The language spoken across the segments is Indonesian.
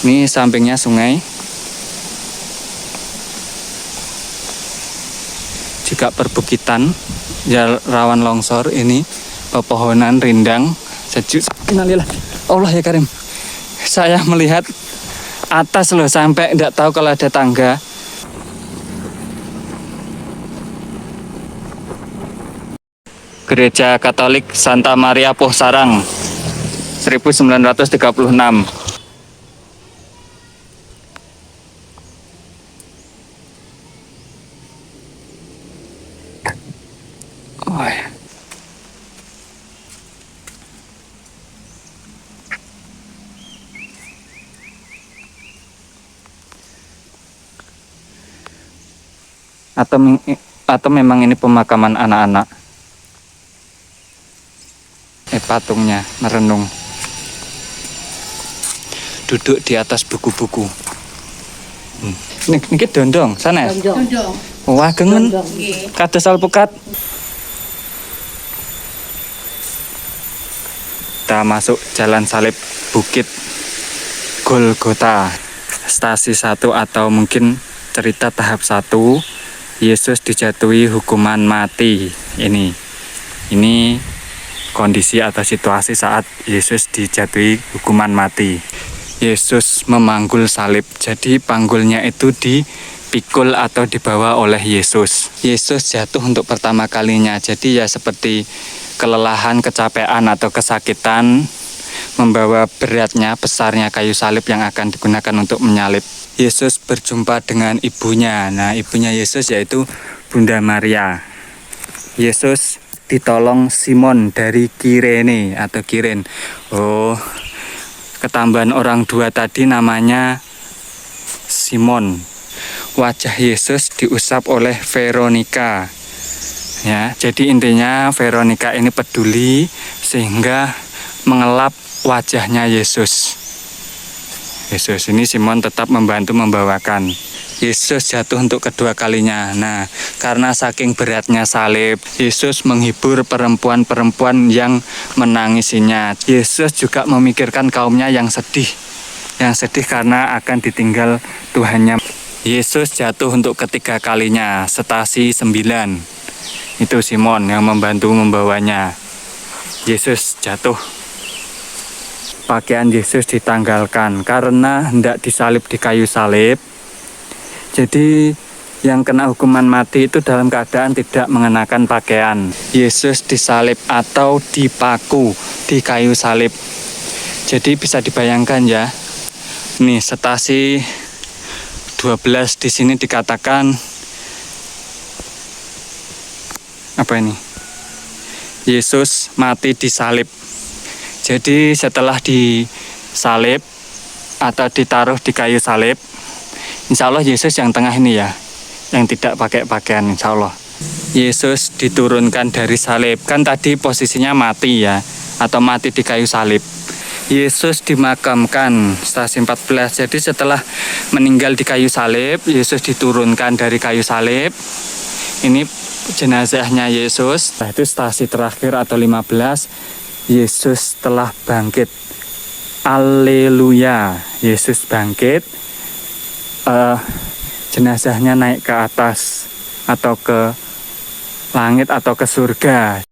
Ini sampingnya sungai. Juga perbukitan, ya rawan longsor. Ini pepohonan rindang sejuk. Innalillah. Allah ya Karim. Saya melihat atas loh, sampai tidak tahu kalau ada tangga. Gereja Katolik Santa Maria Poh Sarang 1936. Oh, ya. Atau memang ini pemakaman anak-anak. Patungnya merenung, duduk di atas buku-buku. Niki dondong, sana. Dondong. Wah, gengen. Kados alpukat. Kita masuk Jalan Salib Bukit Golgota. Stasi 1 atau mungkin cerita tahap 1. Yesus dijatuhi hukuman mati. Ini kondisi atau situasi saat Yesus dijatuhi hukuman mati. Yesus memanggul salib. Jadi panggulnya itu dipikul atau dibawa oleh Yesus. Yesus jatuh untuk pertama kalinya. Jadi ya seperti kelelahan, kecapean atau kesakitan membawa beratnya, besarnya kayu salib yang akan digunakan untuk menyalib. Yesus berjumpa dengan ibunya. Nah, ibunya Yesus yaitu Bunda Maria. Yesus ditolong Simon dari Kirene atau Kiren. Oh, ketambahan orang dua tadi namanya Simon. Wajah Yesus diusap oleh Veronica. Ya, jadi intinya Veronica ini peduli sehingga mengelap wajahnya Yesus. Yesus ini Simon tetap membantu membawakan. Yesus jatuh untuk kedua kalinya. Nah, karena saking beratnya salib, Yesus menghibur perempuan-perempuan yang menangisinya. Yesus juga memikirkan kaumnya yang sedih. Yang sedih karena akan ditinggal Tuhannya. Yesus jatuh untuk ketiga kalinya, stasi 9. Itu Simon yang membantu membawanya. Yesus jatuh. Pakaian Yesus ditanggalkan karena hendak disalib di kayu salib. Jadi yang kena hukuman mati itu dalam keadaan tidak mengenakan pakaian. Yesus disalib atau dipaku di kayu salib. Jadi bisa dibayangkan ya. Nih stasi 12 di sini dikatakan apa ini? Yesus mati disalib. Jadi setelah disalib atau ditaruh di kayu salib, insya Allah Yesus yang tengah ini ya, yang tidak pakai pakaian, insya Allah. Yesus diturunkan dari salib, kan tadi posisinya mati ya, atau mati di kayu salib. Yesus dimakamkan, stasi 14. Jadi setelah meninggal di kayu salib, Yesus diturunkan dari kayu salib. Ini jenazahnya Yesus. Nah, itu stasi terakhir atau 15. Yesus telah bangkit. Haleluya. Yesus bangkit. Jenazahnya naik ke atas atau ke langit atau ke surga.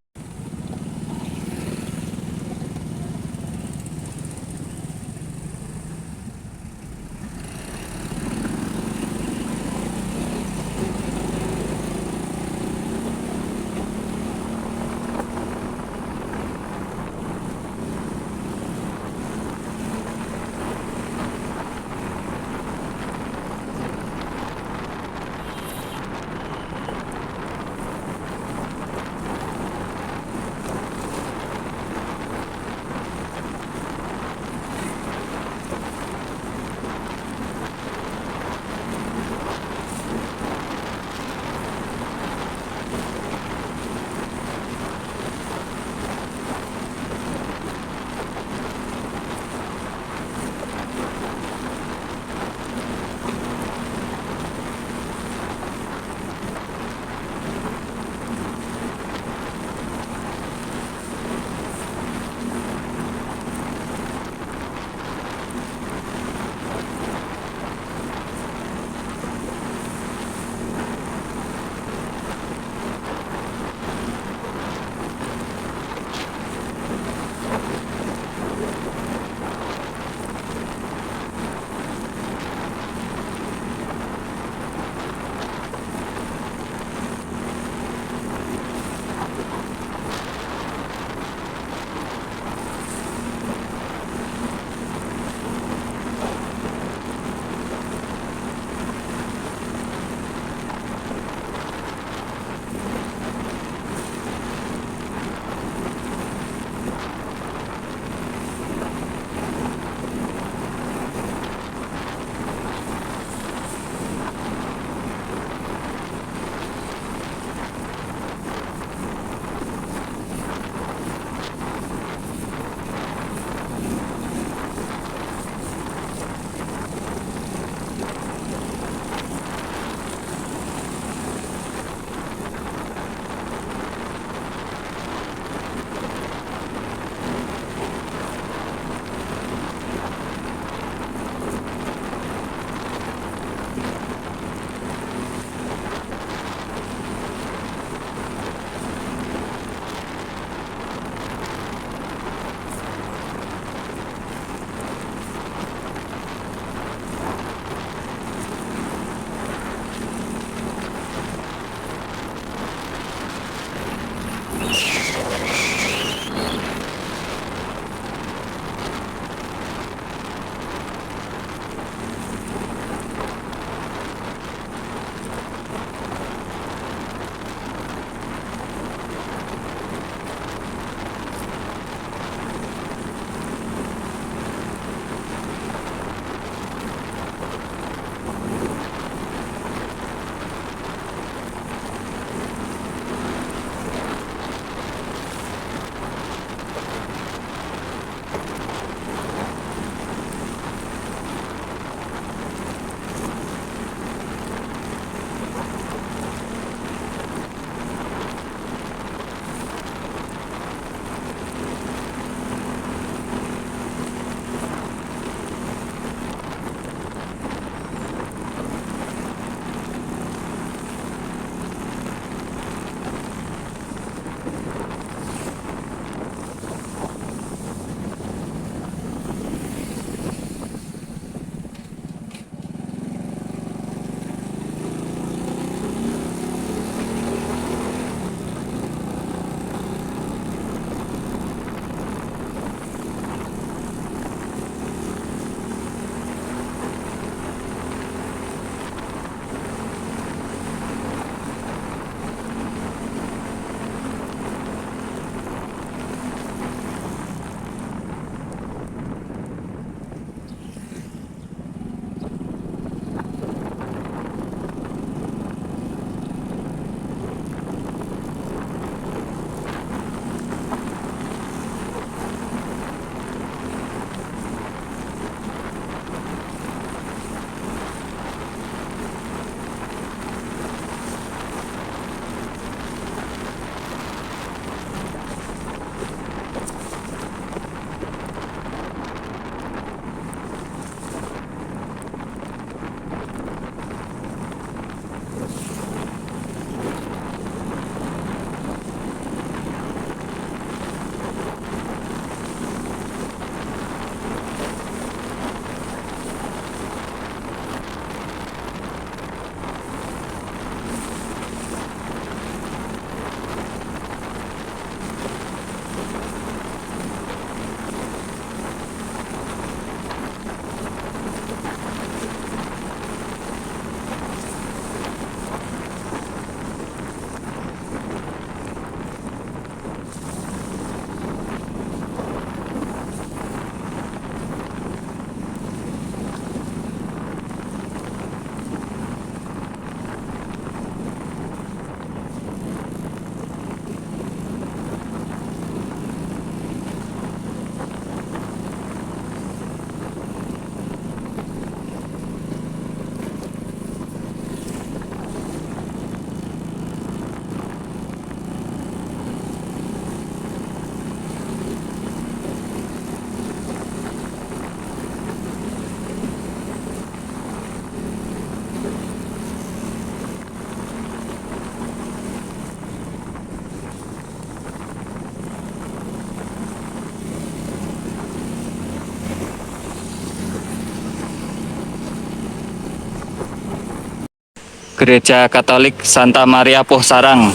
Gereja Katolik Santa Maria Poh Sarang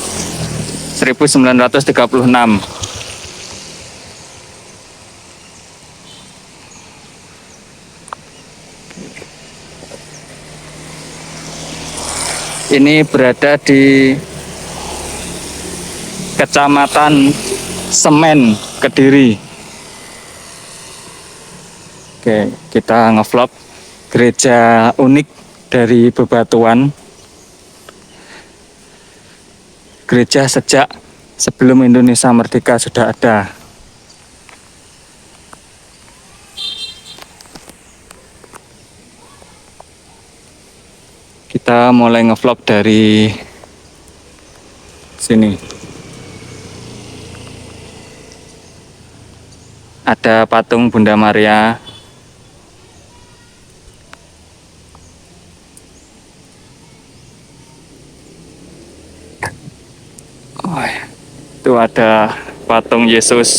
1936. Ini berada di Kecamatan Semen, Kediri. Oke, kita ngevlog gereja unik dari bebatuan. Gereja sejak sebelum Indonesia merdeka sudah ada. Kita mulai ngevlog dari sini. Ada patung Bunda Maria. Oh, itu ada patung Yesus.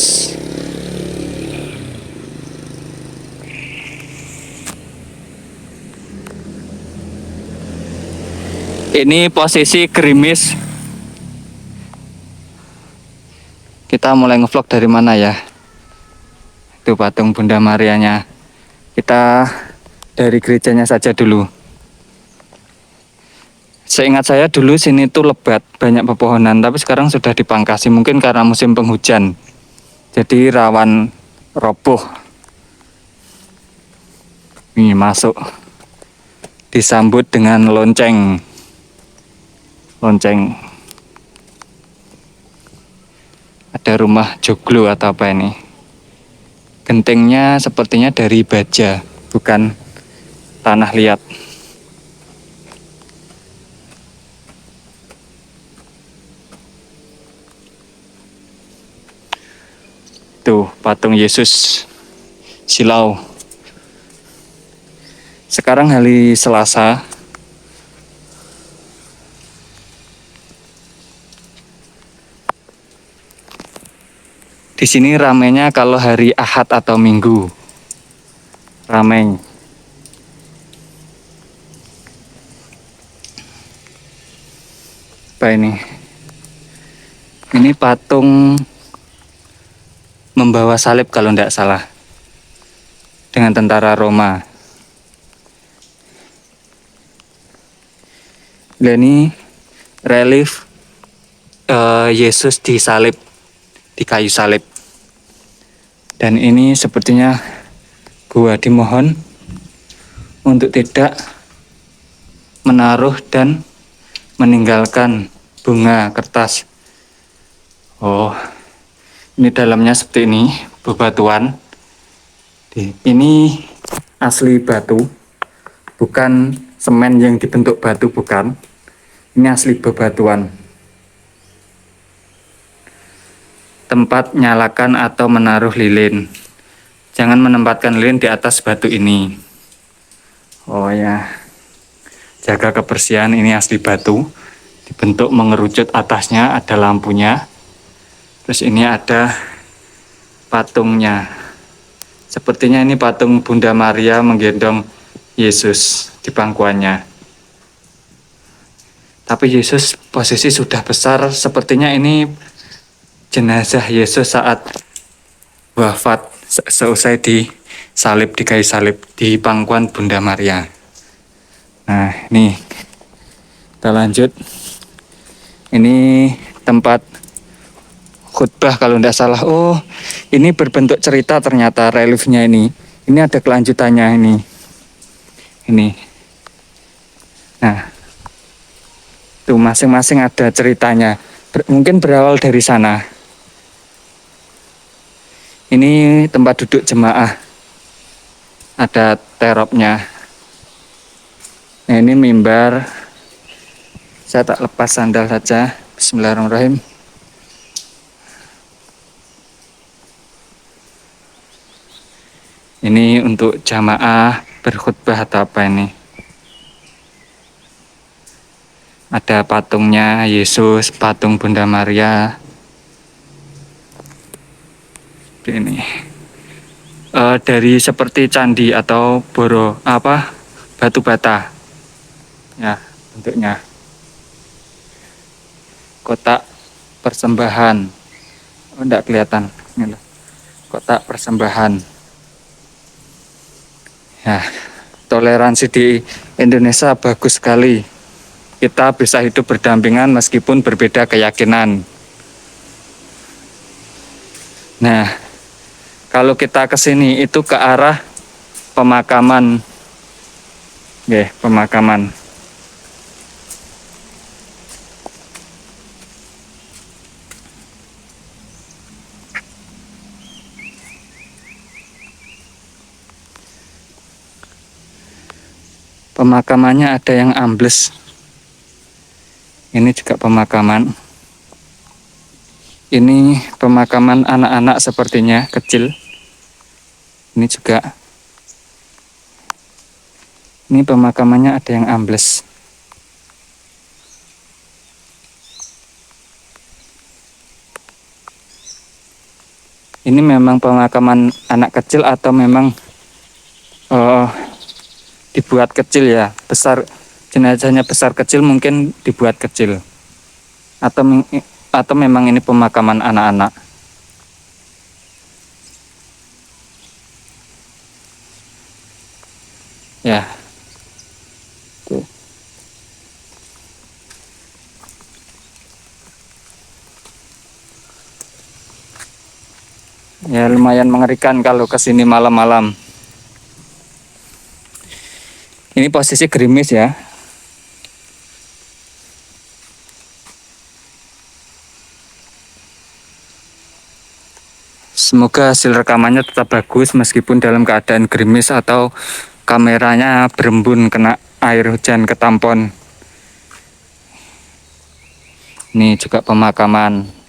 Ini posisi gerimis. Kita mulai ngevlog dari mana ya? Itu patung Bunda Marianya. Kita dari gerejanya saja dulu. Seingat saya dulu sini tuh lebat, banyak pepohonan, tapi sekarang sudah dipangkasi, mungkin karena musim penghujan. Jadi rawan roboh. Ini masuk. Disambut dengan lonceng. Lonceng. Ada rumah joglo atau apa ini? Gentengnya sepertinya dari baja, bukan tanah liat. Tuh, patung Yesus silau. Sekarang hari Selasa. Di sini ramainya kalau hari Ahad atau Minggu. Ramai. Apa ini? Ini patung membawa salib kalau tidak salah. Dengan tentara Roma. Dan ini relief Yesus disalib, di kayu salib. Dan ini sepertinya gua dimohon untuk tidak menaruh dan meninggalkan bunga kertas. Oh, ini dalamnya seperti ini, bebatuan. Ini asli batu, bukan semen yang dibentuk batu, bukan. Ini asli bebatuan. Tempat nyalakan atau menaruh lilin. Jangan menempatkan lilin di atas batu ini. Oh ya, jaga kebersihan. Ini asli batu, dibentuk mengerucut, atasnya ada lampunya. Terus ini ada patungnya. Sepertinya ini patung Bunda Maria menggendong Yesus di pangkuannya. Tapi Yesus posisi sudah besar. Sepertinya ini jenazah Yesus saat wafat, seusai disalib, di kayu salib, di pangkuan Bunda Maria. Nah, ini kita lanjut. Ini tempat khutbah kalau tidak salah. Oh, ini berbentuk cerita ternyata reliefnya ini. Ini ada kelanjutannya ini. Ini. Nah, tuh masing-masing ada ceritanya. Mungkin berawal dari sana. Ini tempat duduk jemaah. Ada teropnya. Nah, ini mimbar. Saya tak lepas sandal saja. Bismillahirrahmanirrahim. Ini untuk jamaah berkhutbah atau apa ini? Ada patungnya Yesus, patung Bunda Maria. Ini dari seperti candi atau batu bata, ya bentuknya. kotak persembahan. Oh, enggak kelihatan. Ini loh, kotak persembahan. Ya, toleransi di Indonesia bagus sekali. Kita bisa hidup berdampingan meskipun berbeda keyakinan. Nah, kalau kita ke sini itu ke arah pemakaman. Ya, pemakaman. Pemakamannya ada yang ambles. Ini juga pemakaman. Ini pemakaman anak-anak sepertinya, kecil. Ini juga. Ini pemakamannya ada yang ambles. Ini memang pemakaman anak kecil atau memang dibuat kecil ya, besar, jenazahnya besar kecil mungkin dibuat kecil, atau memang ini pemakaman anak-anak. Ya, tuh. Ya lumayan mengerikan kalau kesini malam-malam. Ini posisi gerimis ya. Semoga hasil rekamannya tetap bagus meskipun dalam keadaan gerimis atau kameranya berembun kena air hujan ketampon. Ini juga pemakaman.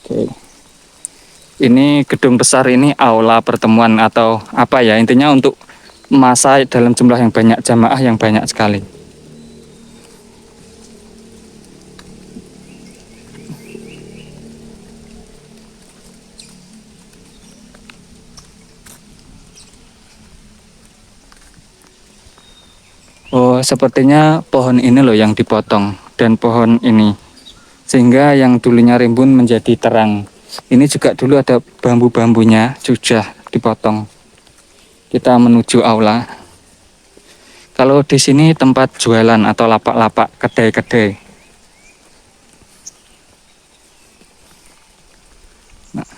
Oke. Ini gedung besar, ini aula pertemuan atau apa ya, intinya untuk masa dalam jumlah yang banyak, jamaah yang banyak sekali. Oh, sepertinya pohon ini loh yang dipotong dan pohon ini, sehingga yang dulunya rimbun menjadi terang. Ini juga dulu ada bambu-bambunya sudah dipotong. Kita menuju aula. Kalau di sini tempat jualan atau lapak-lapak, kedai-kedai. Nah,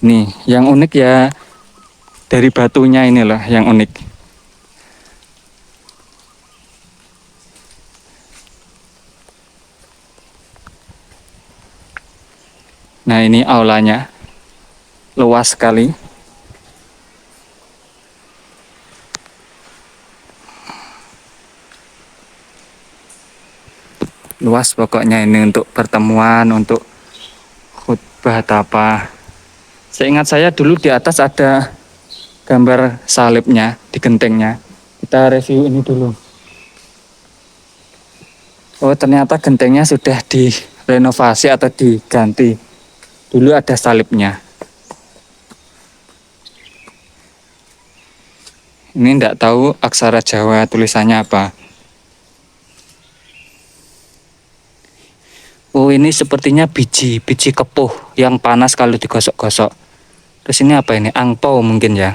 nih, yang unik ya dari batunya ini loh yang unik. Nah, ini aulanya. Luas sekali. Luas pokoknya ini untuk pertemuan, untuk khutbah atau apa. Seingat saya dulu di atas ada gambar salibnya di gentengnya. Kita review ini dulu. Oh, ternyata gentengnya sudah direnovasi atau diganti. Dulu ada salibnya. Ini enggak tahu aksara Jawa tulisannya apa. Oh, ini sepertinya biji kepuh yang panas kalau digosok-gosok. Terus ini apa ini? Angpau mungkin ya.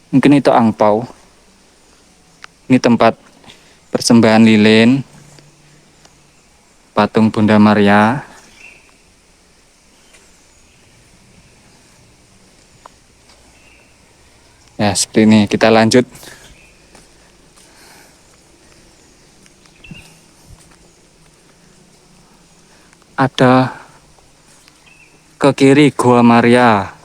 Mungkin itu angpau. Ini tempat persembahan lilin. Patung Bunda Maria. Ya, seperti ini. Kita lanjut. Ada ke kiri Gua Maria,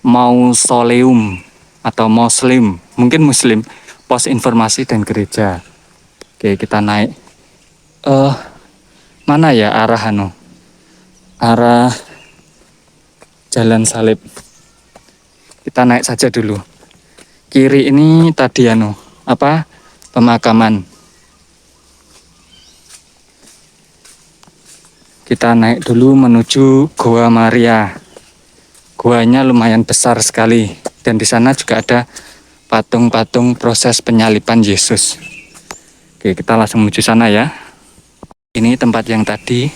Mausoleum atau Muslim, mungkin Muslim, pos informasi dan gereja. Oke, kita naik. Mana ya arah arah Jalan Salib. Kita naik saja dulu. Kiri ini tadi pemakaman. Kita naik dulu menuju Goa Maria. Goanya lumayan besar sekali dan di sana juga ada patung-patung proses penyaliban Yesus. Oke, kita langsung menuju sana ya. Ini tempat yang tadi.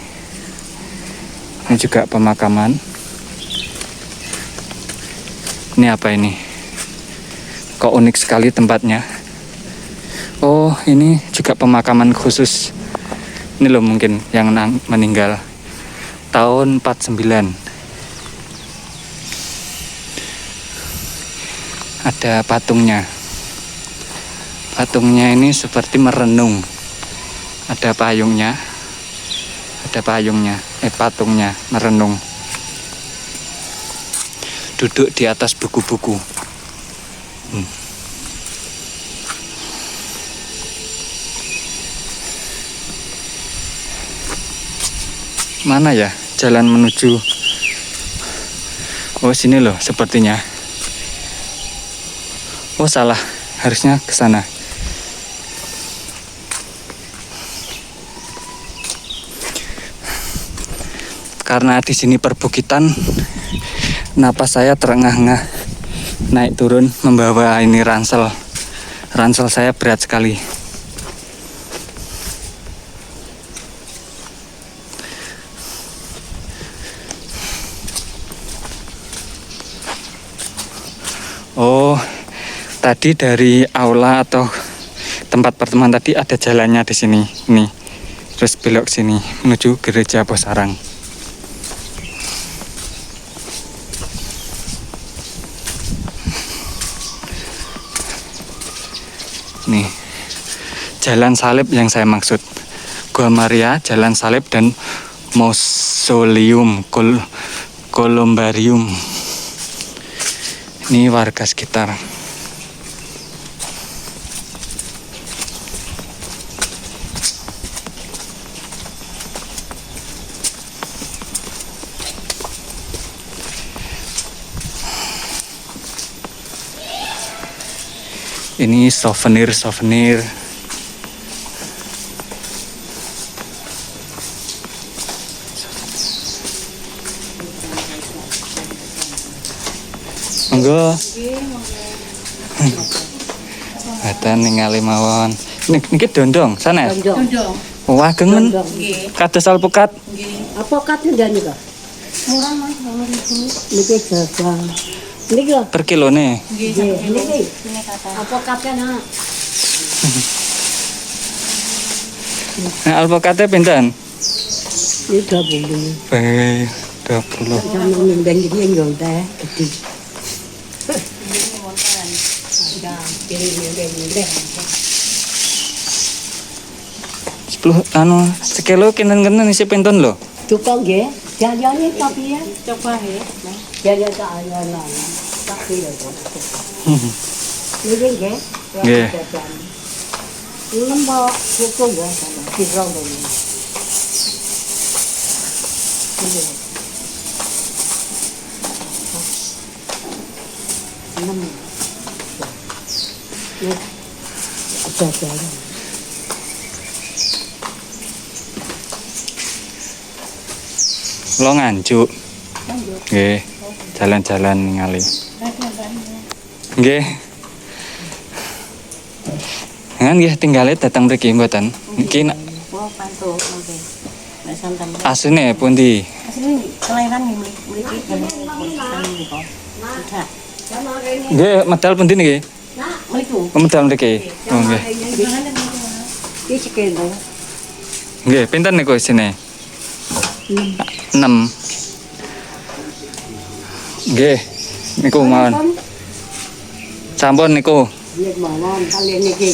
Ini juga pemakaman. Ini apa ini? Kok unik sekali tempatnya. Oh, ini juga pemakaman khusus. Ini loh mungkin yang meninggal tahun 49. Ada patungnya. Patungnya ini seperti merenung. Ada payungnya. Ada payungnya. Patungnya merenung. Duduk di atas buku-buku. Mana ya jalan menuju? Oh, sini loh sepertinya. Oh, salah. Harusnya ke sana. Karena di sini perbukitan, napas saya terengah-engah. Naik turun membawa ini ransel. Ransel saya berat sekali. Oh, tadi dari aula atau tempat pertemuan tadi ada jalannya di sini. Nih, terus belok sini menuju gereja Bosarang. Nih, jalan salib yang saya maksud. Goa Maria, jalan salib dan mausoleum, kolumbarium. Ini warga sekitar. Ini souvenir. Monggo. Ada ningali mawon. Niki dondong, sanes. Dondong. Wah, gengen. Nggih. Kados alpukat. Nggih. Apokat ndak nika? Murah Mas, 2000. Niki jaga. Niki lho. Per kilone. Nggih, Niki. ini kata. Apokatnya nah. Nah, alpukatnya pinten? Ini 20. 20. Sama nimbang iki yang teh gede. Ya, pilih. 10 sekilo kinten-kinten isi pinten lho. Cukup nggih. Jajane tapi ya. Coba ya. Jajan tak ayana. Tapi ya kok. Niki nggih. Nggih. Lembo cukup ya sama. Kira ngene. Lo nganjuk. Nggih. Jalan-jalan ningali. Nggih. Ngan nggih tinggale datang mriki mboten. Iki Oh, pantu mangke. Nek santen. asline pundi? Asli kelahiran mriki kan niku. Udah. Nggih, medal pundi niki? Mriku. Medal mriki. Oh nggih. Iki sekene. Nggih, pinten niku isine? 6. Nggih. Niku mawon. Sampun niku. Nek mawon kalian niki.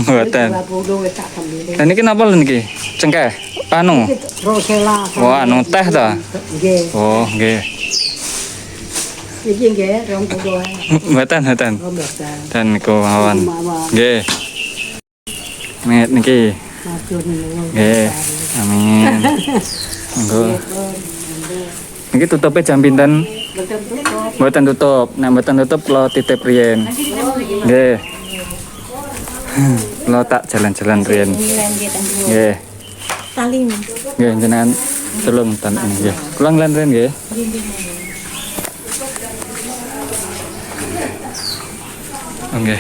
Mboten. 20 tak kembali. Lah niki napa lho niki? Cengkeh. Anu. Rosela. Wah, anu teh ta? Nggih. Oh, nggih. Iki nggih 20. Mboten. Oh, mboten. Dan niku mawon. Mawon. Nggih. Niki. Matur nuwun. Nggih. Amin. Monggo. Niki tutupe jam pinten? Mboten tutup. Nek mboten tutup kula titip riyen. Nggih. Kula tak jalan-jalan riyen. Nilai nggih tanggung. Nggih. Tali. Nggih jenengan Tolong tanah ini ya. Kurang lan ya. Oke.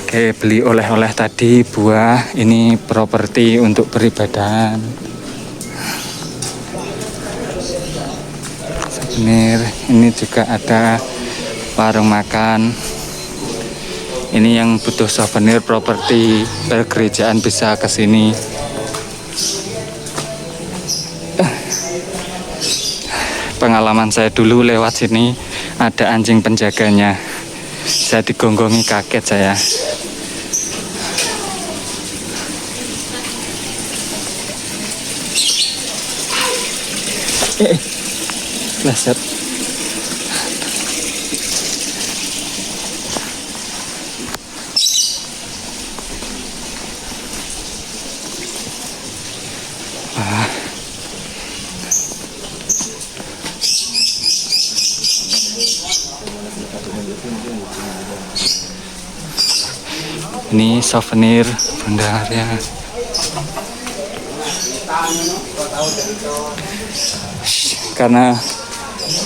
Oke, beli oleh-oleh tadi buah, ini properti untuk peribadahan. Souvenir, ini juga ada warung makan. Ini yang butuh souvenir properti pergerejaan bisa ke sini. Pengalaman saya dulu lewat sini ada anjing penjaganya. Saya digonggongi, kaget saya. Leset. Ini souvenir Bandaria. Karena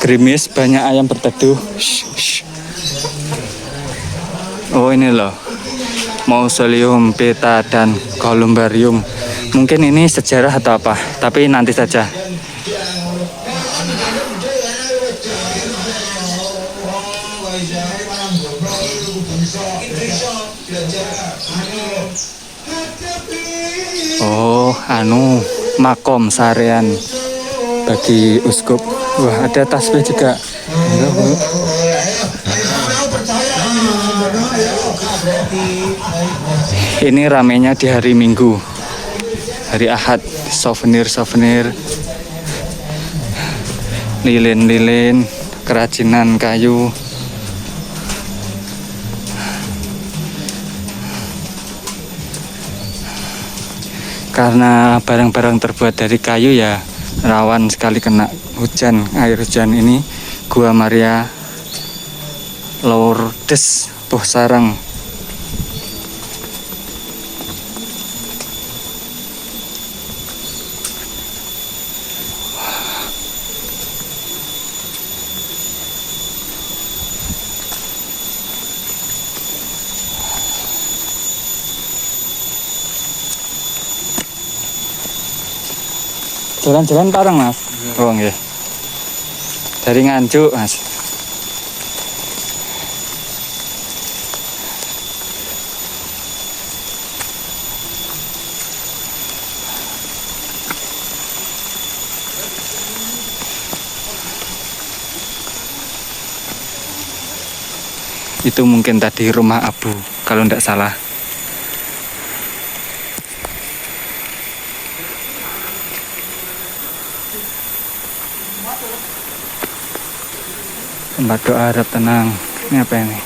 gerimis banyak ayam berteduh. Oh ini loh, mausoleum Beta dan Columbarium. Mungkin ini sejarah atau apa, tapi nanti saja. Oh, makom sarean bagi uskup. Wah, ada tasbih juga. Ini ramenya di hari Minggu, hari Ahad. Souvenir, lilin-lilin, kerajinan kayu. Karena barang-barang terbuat dari kayu ya rawan sekali kena hujan, air hujan ini. Gua Maria Lourdes Puh Sarang. Jalan-jalan bareng Mas. Oh nggih. Dari Nganjuk Mas. Itu mungkin tadi rumah Abu kalau tidak salah. Tempat doa harap tenang. Ini apa ini?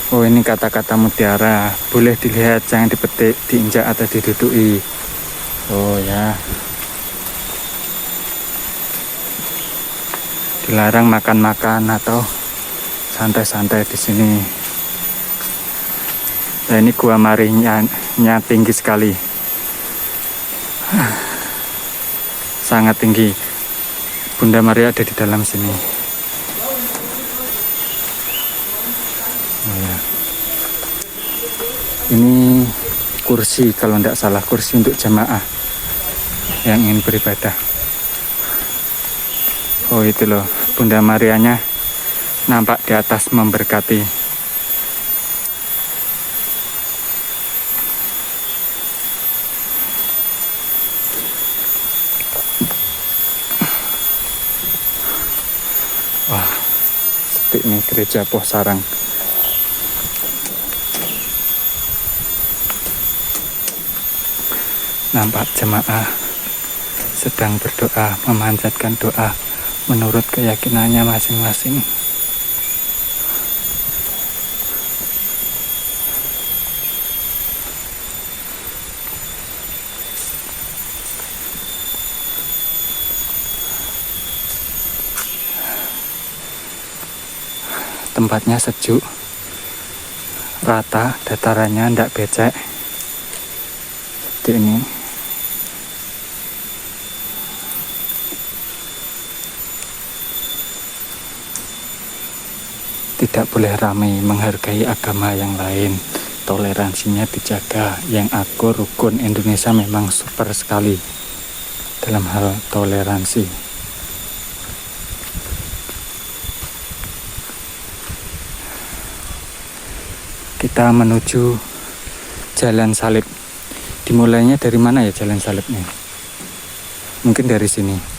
Oh, ini kata-kata mutiara. Boleh dilihat, jangan dipetik, diinjak atau diduduki. Oh ya. Dilarang makan-makan atau santai-santai di sini. Nah, ini gua Marinya tinggi sekali. Sangat tinggi. Bunda Maria ada di dalam sini. Oh, ya. Ini kursi kalau tidak salah, kursi untuk jemaah yang ingin beribadah. Oh itu loh, Bunda Marianya nampak di atas memberkati. Wah, seperti ini gereja Puh Sarang. Nampak jemaah sedang berdoa, memanjatkan doa menurut keyakinannya masing-masing. Tempatnya sejuk, rata, datarannya tidak becek. seperti ini. Tidak boleh ramai, menghargai agama yang lain, toleransinya dijaga. Yang aku rukun Indonesia memang super sekali dalam hal toleransi. Kita menuju Jalan Salib. Dimulainya dari mana ya Jalan Salibnya? Mungkin dari sini.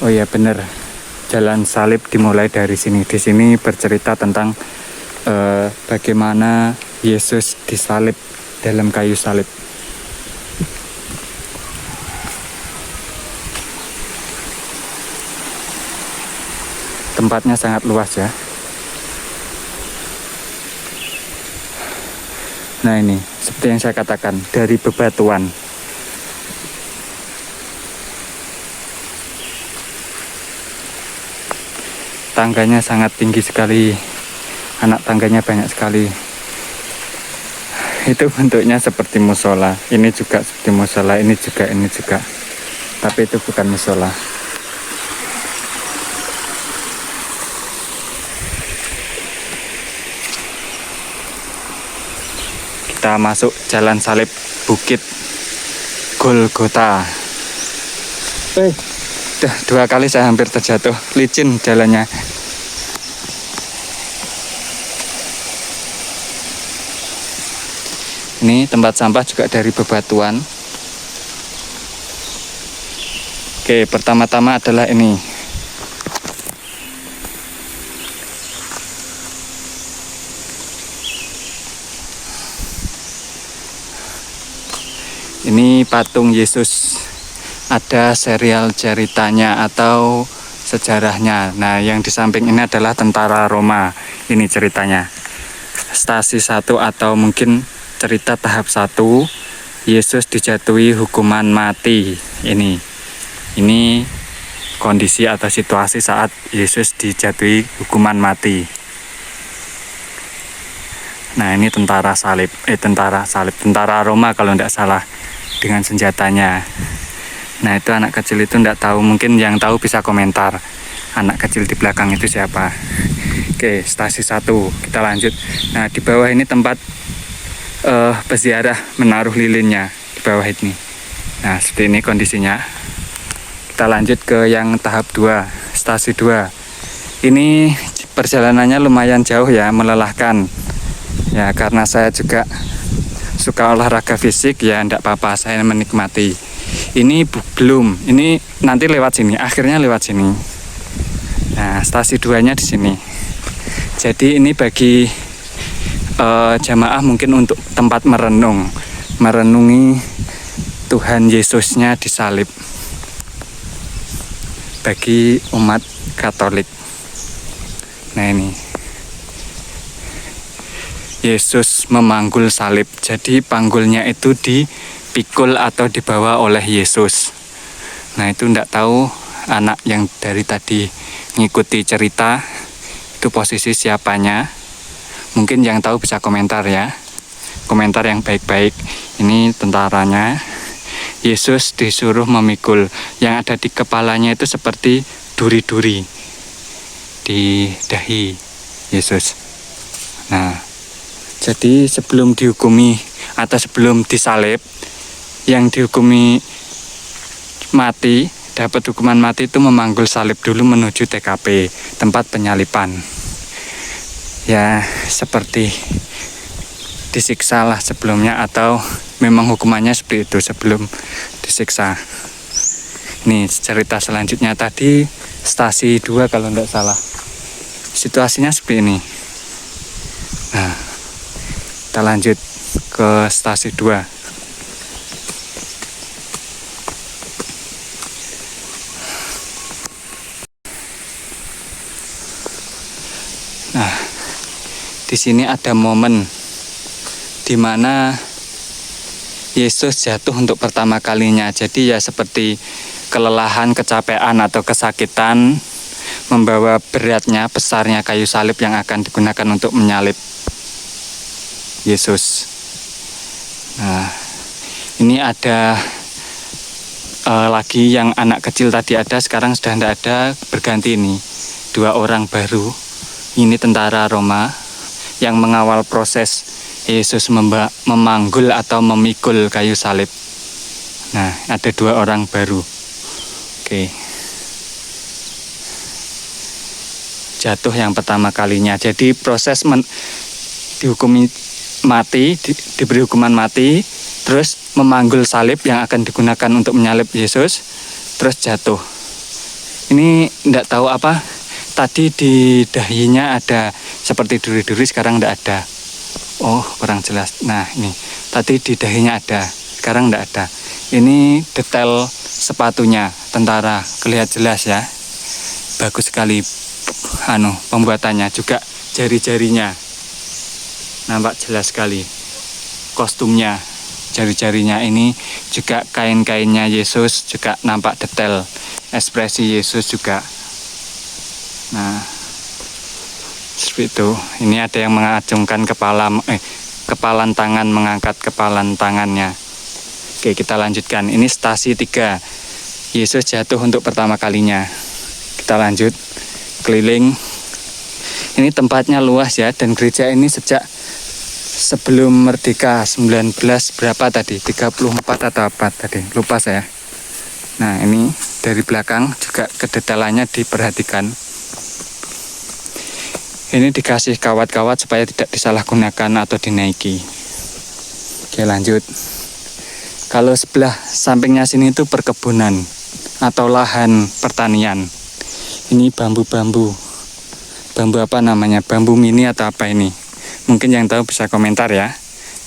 Oh iya benar, Jalan Salib dimulai dari sini. Di sini bercerita tentang bagaimana Yesus disalib dalam kayu salib. Tempatnya sangat luas ya. Nah ini, seperti yang saya katakan, dari bebatuan. Tangganya sangat tinggi sekali, anak tangganya banyak sekali. Itu bentuknya seperti musola. Ini juga seperti musola, ini juga. Tapi itu bukan musola. Kita masuk Jalan Salib Bukit Golgota. Dua kali saya hampir terjatuh, licin jalannya. Ini tempat sampah juga dari bebatuan. Oke, pertama-tama adalah ini. Ini patung Yesus. Ada serial ceritanya atau sejarahnya. Nah, yang di samping ini adalah tentara Roma. Ini ceritanya. Stasi 1 atau mungkin cerita tahap 1, Yesus dijatuhi hukuman mati. Ini kondisi atau situasi saat Yesus dijatuhi hukuman mati. Nah, ini tentara Roma kalau tidak salah, dengan senjatanya. Nah, itu anak kecil itu tidak tahu, mungkin yang tahu bisa komentar. Anak kecil di belakang itu siapa? Oke, stasi 1, kita lanjut. Nah, di bawah ini tempat peziarah menaruh lilinnya, di bawah ini. Nah, seperti ini kondisinya. Kita lanjut ke yang tahap 2, stasi 2. Ini perjalanannya lumayan jauh ya, melelahkan. Ya, karena saya juga suka olahraga fisik, ya tidak apa-apa, saya menikmati. Ini belum, ini nanti lewat sini, akhirnya lewat sini. Nah, stasi 2-nya di sini. Jadi ini bagi jamaah mungkin untuk tempat merenungi Tuhan Yesusnya disalib. Bagi umat Katolik. Nah ini, Yesus memanggul salib. Jadi panggulnya itu dipikul atau dibawa oleh Yesus. Nah itu tidak tahu anak yang dari tadi ngikuti cerita itu posisi siapanya. Mungkin yang tahu bisa komentar ya, komentar yang baik-baik. Ini tentaranya. Yesus disuruh memikul. Yang ada di kepalanya itu seperti duri-duri di dahi Yesus. Nah, jadi sebelum dihukumi atau sebelum disalib, yang dihukumi mati, dapat hukuman mati itu memanggul salib dulu menuju TKP, tempat penyaliban. Ya, seperti disiksa lah sebelumnya, atau memang hukumannya seperti itu sebelum disiksa. Ini cerita selanjutnya tadi stasi 2 kalau tidak salah. Situasinya seperti ini. Nah, kita lanjut ke stasi 2. di sini ada momen di mana Yesus jatuh untuk pertama kalinya. Jadi ya seperti kelelahan, kecapean atau kesakitan, membawa beratnya, besarnya kayu salib yang akan digunakan untuk menyalib Yesus. Nah, ini ada lagi yang anak kecil tadi ada, sekarang sudah tidak ada, berganti ini 2 orang baru. Ini tentara Roma yang mengawal proses Yesus memanggul atau memikul kayu salib. Nah, ada 2 orang baru. Oke. Jatuh yang pertama kalinya. Jadi proses dihukumi mati, diberi hukuman mati, terus memanggul salib yang akan digunakan untuk menyalib Yesus, terus jatuh. Ini tidak tahu apa, tadi di dahinya ada seperti duri-duri, sekarang tidak ada. Oh, kurang jelas. Nah, ini tadi di dahinya ada, sekarang tidak ada. Ini detail sepatunya tentara, kelihatan jelas ya. Bagus sekali pembuatannya, juga jari-jarinya nampak jelas sekali. Kostumnya, jari-jarinya ini juga, kain-kainnya Yesus juga nampak detail. Ekspresi Yesus juga. Nah, seperti itu. Ini ada yang mengacungkan kepalan tangan, mengangkat kepalan tangannya. Oke, kita lanjutkan. Ini stasi 3. Yesus jatuh untuk pertama kalinya. Kita lanjut keliling. Ini tempatnya luas ya, dan gereja ini sejak sebelum merdeka 19 berapa tadi? 34 atau apa tadi? Lupa saya. Nah, ini dari belakang juga kedetailannya diperhatikan. Ini dikasih kawat-kawat supaya tidak disalahgunakan atau dinaiki. Oke, lanjut. Kalau sebelah sampingnya sini itu perkebunan atau lahan pertanian. Ini bambu-bambu. Bambu apa namanya? Bambu mini atau apa ini? Mungkin yang tahu bisa komentar ya,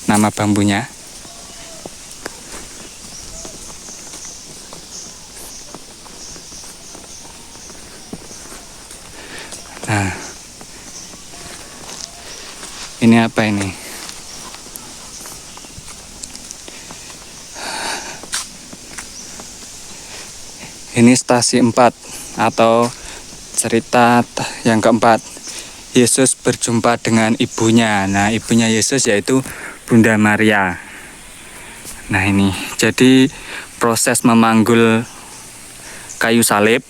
nama bambunya. Nah, ini apa ini? Ini stasi 4 atau cerita yang keempat. Yesus berjumpa dengan ibunya. Nah, ibunya Yesus yaitu Bunda Maria. Nah, ini jadi proses memanggul kayu salib.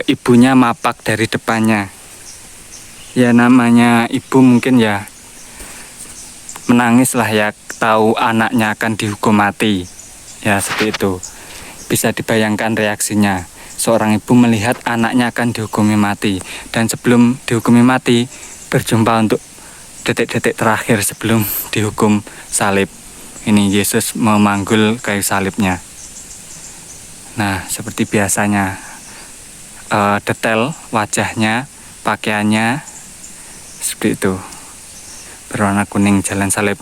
Ibunya mapak dari depannya. Ya, namanya ibu mungkin ya menangis lah ya, tahu anaknya akan dihukum mati. Ya, seperti itu. Bisa dibayangkan reaksinya. Seorang ibu melihat anaknya akan dihukumi mati, dan sebelum dihukumi mati berjumpa untuk detik-detik terakhir sebelum dihukum salib. Ini Yesus memanggul kayu salibnya. Nah, seperti biasanya, detail wajahnya, pakaiannya seperti itu, berwarna kuning, jalan salib.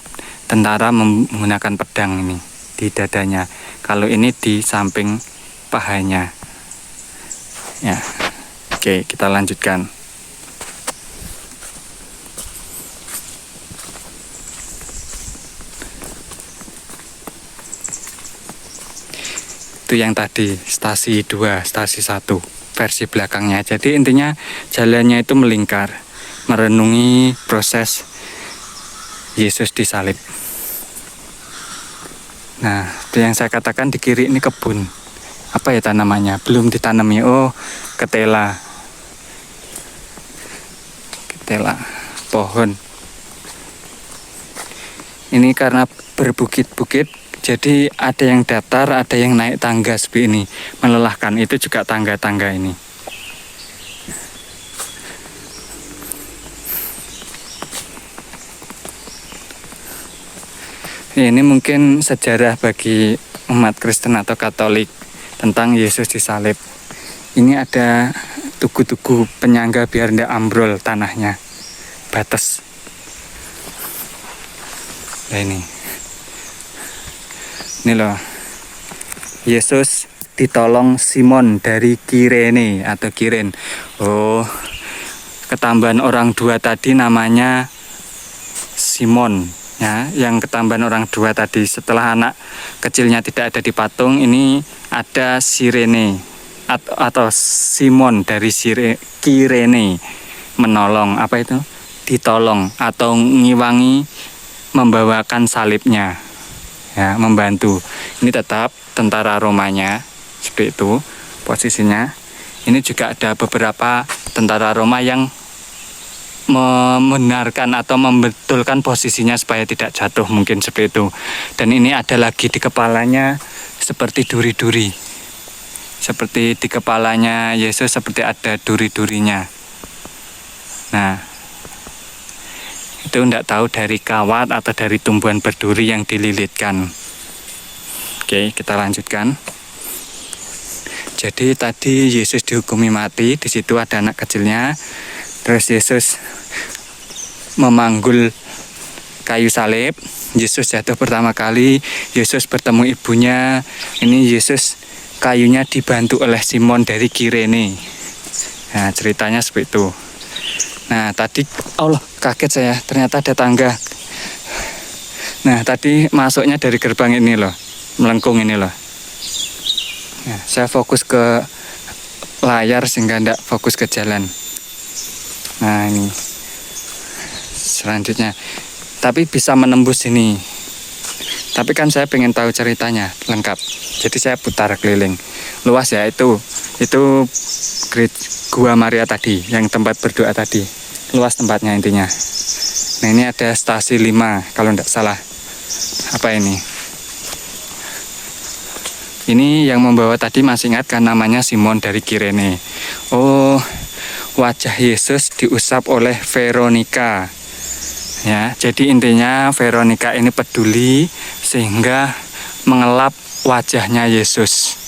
Tentara menggunakan pedang ini di dadanya. Kalau ini di samping pahanya. Ya, oke, kita lanjutkan. Itu yang tadi stasi 2, stasi 1 versi belakangnya. Jadi intinya jalannya itu melingkar, merenungi proses Yesus disalib. Nah, itu yang saya katakan, di kiri ini kebun. Apa ya tanamannya? Belum ditanami. Oh, ketela. Ketela, pohon. Ini karena berbukit-bukit, jadi ada yang datar, ada yang naik tangga seperti ini. Melelahkan, itu juga tangga-tangga ini. Ini mungkin sejarah bagi umat Kristen atau Katolik tentang Yesus disalib. Ini ada tugu-tugu penyangga biar tidak ambrol tanahnya, batas. Nah, ini loh, Yesus ditolong Simon dari Kirene atau Kiren. Oh, ketambahan orang dua tadi namanya Simon, ya. Yang ketambahan orang dua tadi setelah anak kecilnya tidak ada di patung, ini ada Sirene atau Simon dari Kirene, menolong, apa itu? Ditolong atau ngiwangi membawakan salibnya, ya, membantu. Ini tetap tentara Romanya, seperti itu posisinya. Ini juga ada beberapa tentara Roma yang membenarkan atau membetulkan posisinya supaya tidak jatuh, mungkin seperti itu. Dan ini ada lagi di kepalanya seperti duri-duri, seperti di kepalanya Yesus seperti ada duri-durinya. Nah, itu tidak tahu dari kawat atau dari tumbuhan berduri yang dililitkan. Oke, kita lanjutkan. Jadi tadi Yesus dihukumi mati, di situ ada anak kecilnya. Terus Yesus memanggul kayu salib. Yesus jatuh pertama kali, Yesus bertemu ibunya. Ini Yesus kayunya dibantu oleh Simon dari Kirene. Nah, ceritanya seperti itu. Nah, tadi Allah, kaget saya, ternyata ada tangga. Nah, tadi masuknya dari gerbang ini loh, melengkung ini loh. Nah, saya fokus ke layar sehingga tidak fokus ke jalan. Nah, ini selanjutnya, tapi bisa menembus ini. Tapi kan saya pengen tahu ceritanya lengkap, jadi saya putar keliling. Luas ya, itu Gua Maria tadi, yang tempat berdoa tadi. Luas tempatnya intinya. Nah, ini ada stasi 5 kalau tidak salah. Apa ini? Ini yang membawa tadi masih ingat kan, namanya Simon dari Kirene. Oh, wajah Yesus diusap oleh Veronica. Ya, jadi intinya Veronica ini peduli sehingga mengelap wajahnya Yesus.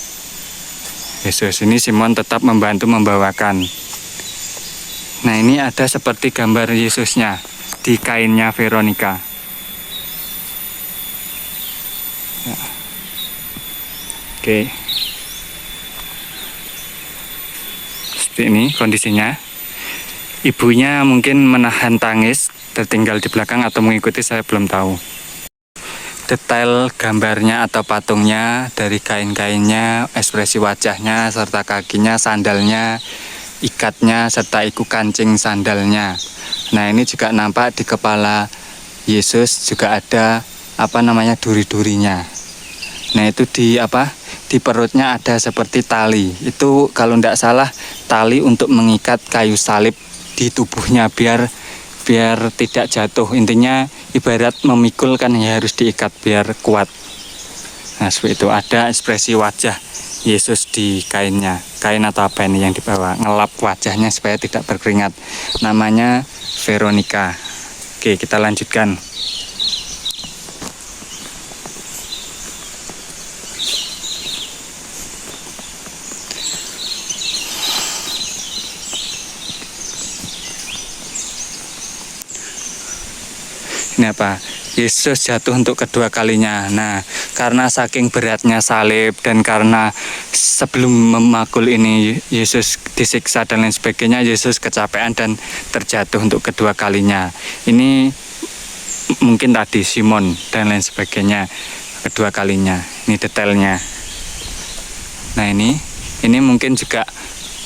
Yesus ini Simon tetap membantu membawakan. Nah, ini ada seperti gambar Yesusnya di kainnya Veronica. Ya. Oke. Seperti ini kondisinya. Ibunya mungkin menahan tangis, tertinggal di belakang atau mengikuti, saya belum tahu. Detail gambarnya atau patungnya dari kain-kainnya, ekspresi wajahnya, serta kakinya, sandalnya, ikatnya, serta iku kancing sandalnya. Nah, ini juga nampak di kepala Yesus juga ada duri-durinya. Nah, itu di perutnya ada seperti tali. Itu kalau tidak salah tali untuk mengikat kayu salib di tubuhnya biar tidak jatuh. Intinya ibarat memikul kan, ya harus diikat biar kuat. Nah, seperti itu. Ada ekspresi wajah Yesus di kainnya. Kain atau apa ini yang dibawa, ngelap wajahnya supaya tidak berkeringat. Namanya Veronica. Oke, kita lanjutkan. Ini apa? Yesus jatuh untuk kedua kalinya. Nah, karena saking beratnya salib dan karena sebelum memakul ini Yesus disiksa dan lain sebagainya, Yesus kecapean dan terjatuh untuk kedua kalinya. Ini mungkin tadi Simon dan lain sebagainya kedua kalinya. Ini detailnya. Nah, ini mungkin juga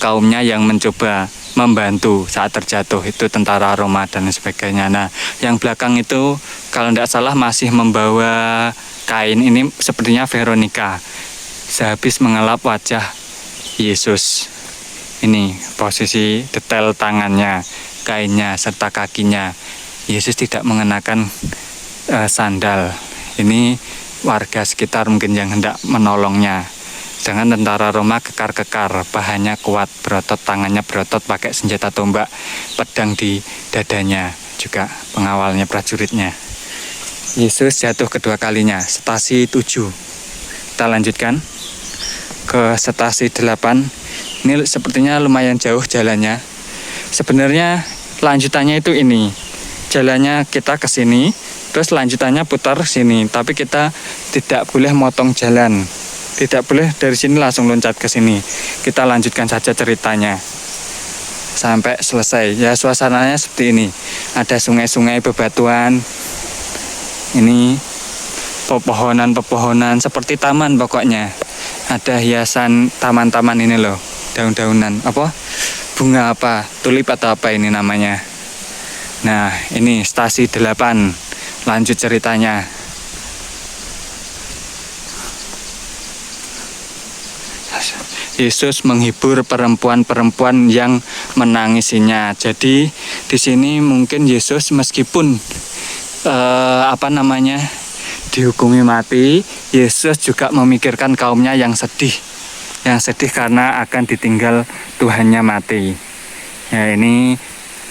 kaumnya yang mencoba membantu saat terjatuh, itu tentara Roma dan sebagainya. Nah, yang belakang itu kalau tidak salah masih membawa kain, ini sepertinya Veronica sehabis mengelap wajah Yesus. Ini posisi detail tangannya, kainnya, serta kakinya. Yesus tidak mengenakan sandal. Ini warga sekitar mungkin yang hendak menolongnya. Dengan tentara Roma kekar-kekar, bahannya kuat, berotot, tangannya berotot, pakai senjata tombak, pedang di dadanya, juga pengawalnya, prajuritnya. Yesus jatuh kedua kalinya, stasi 7. Kita lanjutkan ke stasi 8. Ini sepertinya lumayan jauh jalannya. Sebenarnya lanjutannya itu ini. Jalannya kita ke sini, terus lanjutannya putar sini, tapi kita tidak boleh motong jalan. Tidak boleh dari sini langsung loncat ke sini. Kita lanjutkan saja ceritanya. sampai selesai. Ya suasananya seperti ini. Ada sungai-sungai bebatuan. Ini pepohonan-pepohonan seperti taman pokoknya. Ada hiasan taman-taman ini loh, daun-daunan apa? Bunga apa? Tulip atau apa ini namanya. Nah, ini stasi 8. Lanjut ceritanya. Yesus menghibur perempuan-perempuan yang menangisinya. Jadi di sini mungkin Yesus meskipun dihukumi mati, Yesus juga memikirkan kaumnya yang sedih karena akan ditinggal Tuhannya mati. Ya, ini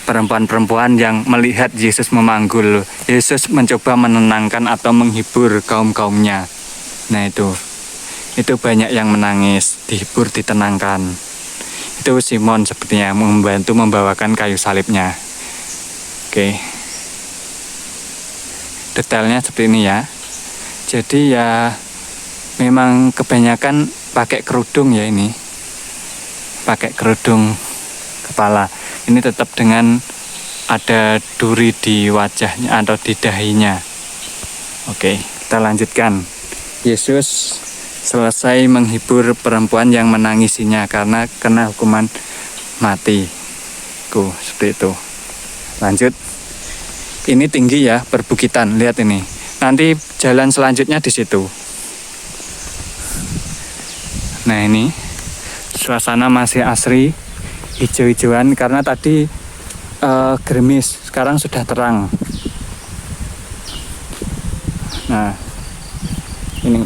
perempuan-perempuan yang melihat Yesus memanggul. Yesus mencoba menenangkan atau menghibur kaum-kaumnya. Nah, itu banyak yang menangis, dihibur, ditenangkan. Itu Simon sepertinya membantu membawakan kayu salibnya. Oke. Detailnya seperti ini ya. Jadi ya memang kebanyakan pakai kerudung ya ini. Pakai kerudung kepala. Ini tetap dengan ada duri di wajahnya atau di dahinya. Oke, kita lanjutkan. Yesus selesai menghibur perempuan yang menangisinya karena kena hukuman mati. Seperti itu. Lanjut. Ini tinggi ya, perbukitan. Lihat ini. Nanti jalan selanjutnya di situ. Nah, ini suasana masih asri, hijau-hijauan karena tadi gerimis, sekarang sudah terang. Nah, ini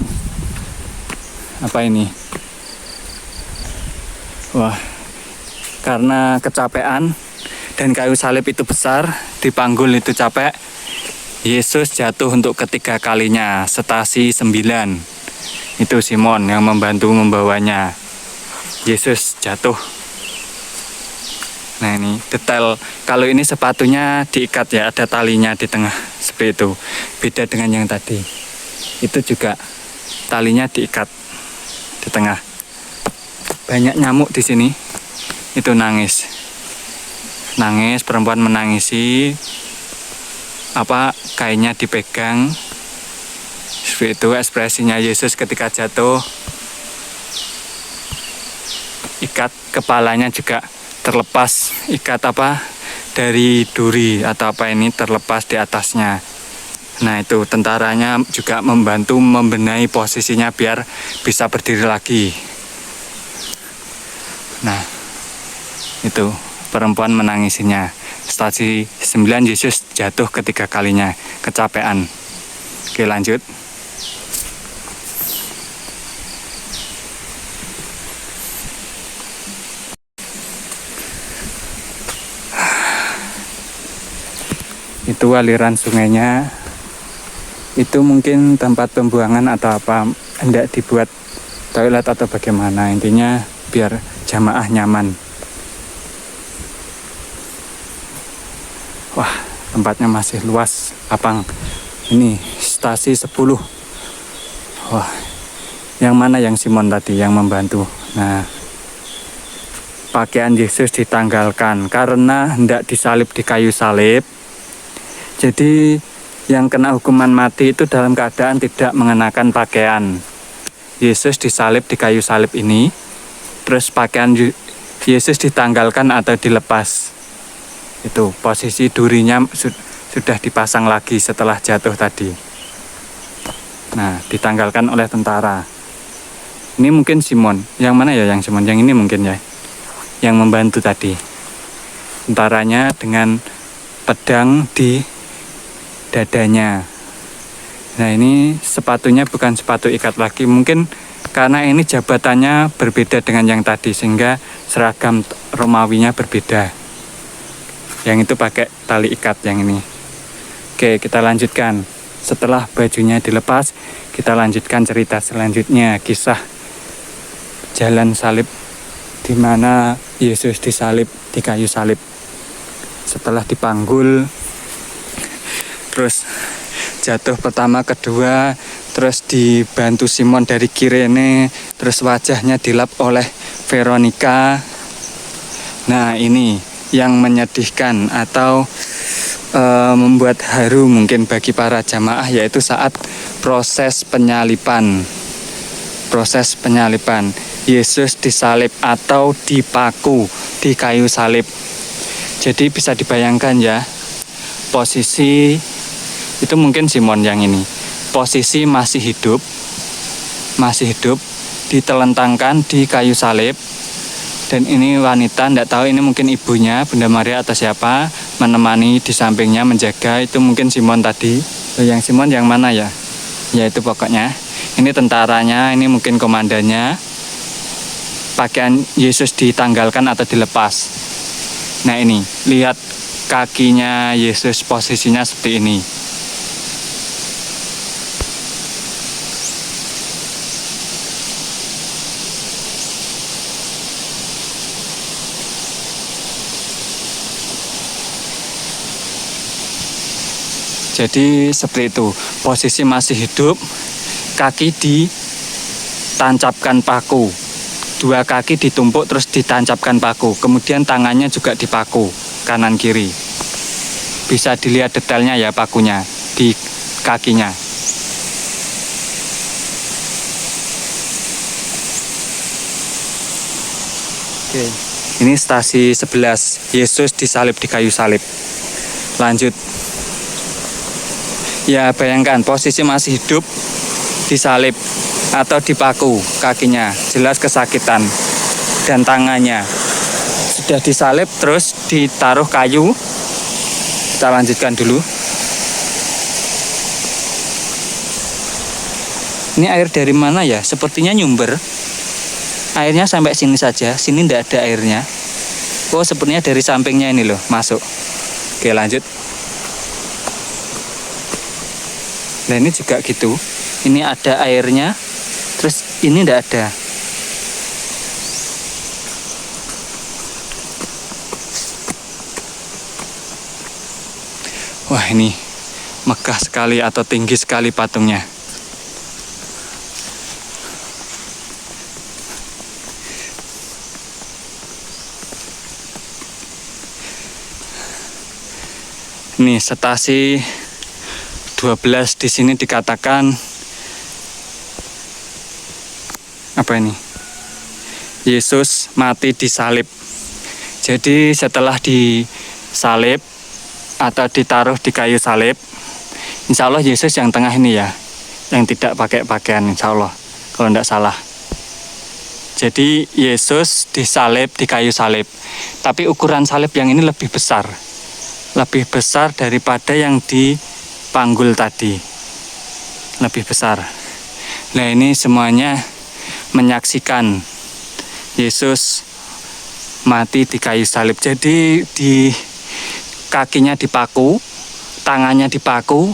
apa ini? Wah, karena kecapean dan kayu salib itu besar, dipanggul itu capek, Yesus jatuh untuk ketiga kalinya, stasi 9. Itu Simon yang membantu membawanya. Yesus jatuh. Nah, ini detail. Kalau ini sepatunya diikat ya, ada talinya di tengah seperti itu. Beda dengan yang tadi. Itu juga talinya diikat di tengah. Banyak nyamuk di sini. Itu nangis, perempuan menangisi. Kainnya dipegang. Seperti itu ekspresinya Yesus ketika jatuh. Ikat kepalanya juga terlepas, ikat dari duri atau ini terlepas di atasnya. Nah, itu tentaranya juga membantu membenahi posisinya biar bisa berdiri lagi. Nah, itu perempuan menangisinya. Stasi 9, Yesus jatuh ketiga kalinya, kecapean. Oke, lanjut. Itu aliran sungainya. Itu mungkin tempat pembuangan atau hendak dibuat toilet atau bagaimana. Intinya biar jamaah nyaman. Wah, tempatnya masih luas, lapang. Ini stasi 10. Wah, yang mana yang Simon tadi yang membantu? Nah, pakaian Yesus ditanggalkan karena hendak disalib di kayu salib. Jadi yang kena hukuman mati itu dalam keadaan tidak mengenakan pakaian. Yesus disalib di kayu salib ini, terus pakaian Yesus ditanggalkan atau dilepas. Itu posisi durinya sudah dipasang lagi setelah jatuh tadi. Nah, ditanggalkan oleh tentara. Ini mungkin Simon. Yang mana ya yang Simon? Yang ini mungkin ya. Yang membantu tadi. Tentaranya dengan pedang di dadanya. Nah, ini sepatunya bukan sepatu ikat lagi. Mungkin karena ini jabatannya berbeda dengan yang tadi sehingga seragam Romawinya berbeda. Yang itu pakai tali ikat yang ini. Oke, kita lanjutkan. Setelah bajunya dilepas, kita lanjutkan cerita selanjutnya, kisah jalan salib di mana Yesus disalib di kayu salib. Setelah dipanggul, terus jatuh pertama, kedua, terus dibantu Simon dari Kirene, terus wajahnya dilap oleh Veronica. Nah, ini yang menyedihkan atau membuat haru mungkin bagi para jamaah, yaitu saat proses penyaliban. Proses penyaliban Yesus disalib atau dipaku di kayu salib. Jadi bisa dibayangkan ya, posisi itu mungkin Simon yang ini, posisi masih hidup, ditelentangkan di kayu salib. Dan ini wanita, tidak tahu ini mungkin ibunya Bunda Maria atau siapa, menemani di sampingnya menjaga. Itu mungkin Simon tadi. Yang Simon yang mana ya? Ya itu pokoknya. Ini tentaranya, ini mungkin komandannya. Pakaian Yesus ditanggalkan atau dilepas. Nah ini, lihat kakinya Yesus posisinya seperti ini. Jadi seperti itu, posisi masih hidup, kaki ditancapkan paku, dua kaki ditumpuk terus ditancapkan paku, kemudian tangannya juga dipaku kanan kiri. Bisa dilihat detailnya ya pakunya di kakinya. Oke, ini stasi 11, Yesus disalib di kayu salib. Lanjut. Ya bayangkan posisi masih hidup, disalib atau dipaku kakinya, jelas kesakitan. Dan tangannya sudah disalib terus ditaruh kayu. Kita lanjutkan dulu. Ini air dari mana ya? Sepertinya nyumber. Airnya sampai sini saja, sini tidak ada airnya. Oh sepertinya dari sampingnya ini loh masuk. Oke lanjut. Nah ini juga gitu, ini ada airnya, terus ini tidak ada. Wah ini megah sekali atau tinggi sekali patungnya. Ini stasi 12 di sini dikatakan apa ini? Yesus mati disalib. Jadi setelah disalib atau ditaruh di kayu salib, insya Allah Yesus yang tengah ini ya, yang tidak pakai pakaian, insya Allah kalau tidak salah. Jadi Yesus disalib di kayu salib, tapi ukuran salib yang ini lebih besar daripada yang di panggul tadi, lebih besar. Nah ini semuanya menyaksikan Yesus mati di kayu salib. Jadi di kakinya dipaku, tangannya dipaku,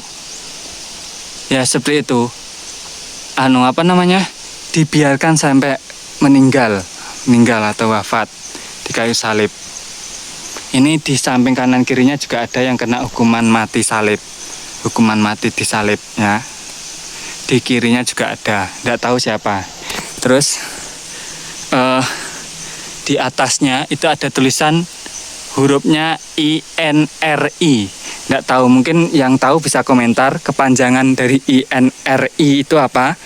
ya seperti itu. Dibiarkan sampai meninggal atau wafat di kayu salib. Ini di samping kanan kirinya juga ada yang kena hukuman mati salib. Hukuman mati disalib ya. Di kirinya juga ada, tidak tahu siapa. Terus di atasnya itu ada tulisan hurufnya INRI. Tidak tahu, mungkin yang tahu bisa komentar kepanjangan dari INRI itu apa?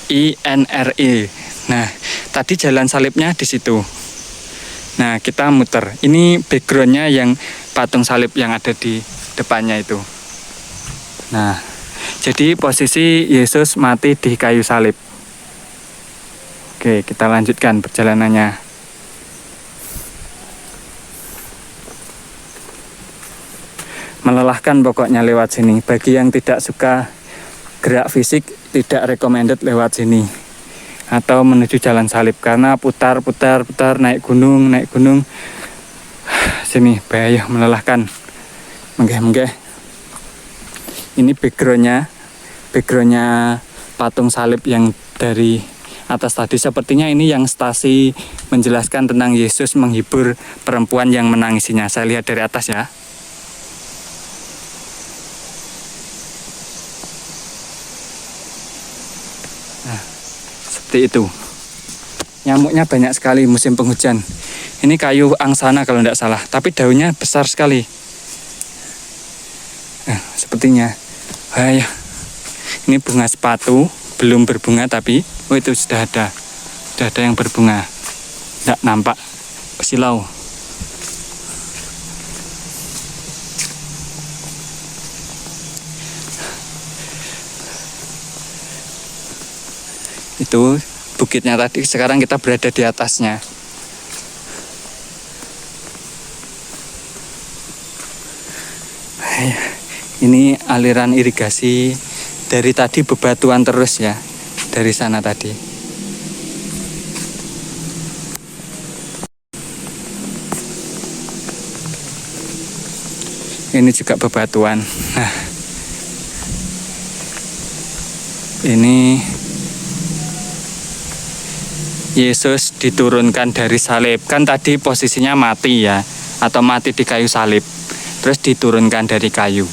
INRI. Nah, tadi jalan salibnya di situ. Nah, kita muter. Ini backgroundnya yang patung salib yang ada di depannya itu. Nah, jadi posisi Yesus mati di kayu salib. Oke, kita lanjutkan perjalanannya. Melelahkan pokoknya lewat sini. Bagi yang tidak suka gerak fisik, tidak recommended lewat sini. Atau menuju jalan salib, karena putar naik gunung. Sini bahaya, melelahkan. Menggeh. Ini backgroundnya patung salib yang dari atas tadi. Sepertinya ini yang stasi menjelaskan tentang Yesus menghibur perempuan yang menangisinya. Saya lihat dari atas ya. Nah, seperti itu. Nyamuknya banyak sekali musim penghujan. Ini kayu angsana kalau tidak salah, tapi daunnya besar sekali. Nah, sepertinya. Ya. Ini bunga sepatu, belum berbunga tapi itu sudah ada yang berbunga. Tidak nampak silau. Itu bukitnya tadi, sekarang kita berada di atasnya. Ini aliran irigasi dari tadi bebatuan terus ya, dari sana tadi. Ini juga bebatuan. Nah, ini Yesus diturunkan dari salib. Kan tadi posisinya mati ya, atau mati di kayu salib. Terus diturunkan dari kayu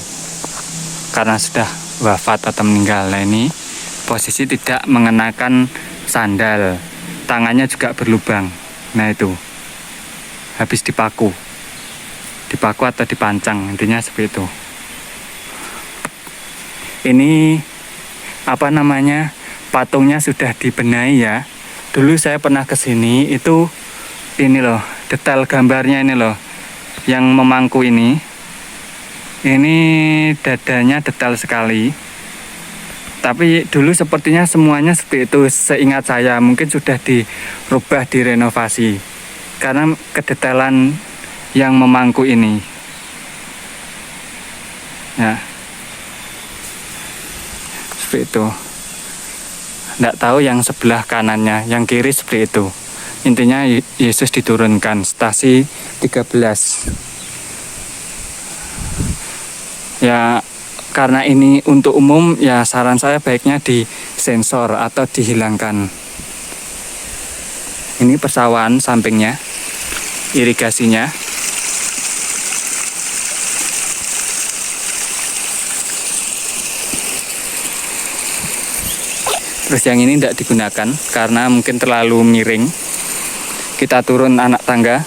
karena sudah wafat atau meninggal. Nah, ini posisi tidak mengenakan sandal, tangannya juga berlubang. Nah, itu habis dipaku atau dipancang, intinya seperti itu. Ini apa namanya, patungnya sudah dibenahi ya. Dulu saya pernah kesini, itu ini loh, detail gambarnya ini loh, yang memangku ini dadanya detail sekali. Tapi dulu sepertinya semuanya seperti itu, seingat saya. Mungkin sudah dirubah, direnovasi karena kedetailan yang memangku ini ya, seperti itu. Tidak tahu yang sebelah kanannya, yang kiri seperti itu. Intinya Yesus diturunkan, stasi 13. Ya, karena ini untuk umum, ya saran saya baiknya disensor atau dihilangkan. Ini persawahan sampingnya, irigasinya. Terus yang ini tidak digunakan karena mungkin terlalu miring. Kita turun anak tangga.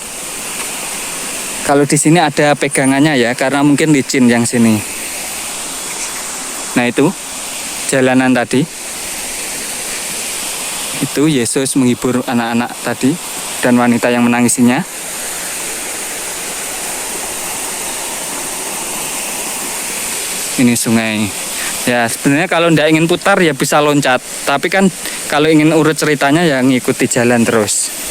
Kalau di sini ada pegangannya ya, karena mungkin licin yang sini. Nah, itu jalanan tadi. Itu Yesus menghibur anak-anak tadi dan wanita yang menangisinya. Ini sungai. Ya, sebenarnya kalau tidak ingin putar ya bisa loncat. Tapi kan kalau ingin urut ceritanya ya ngikuti jalan terus.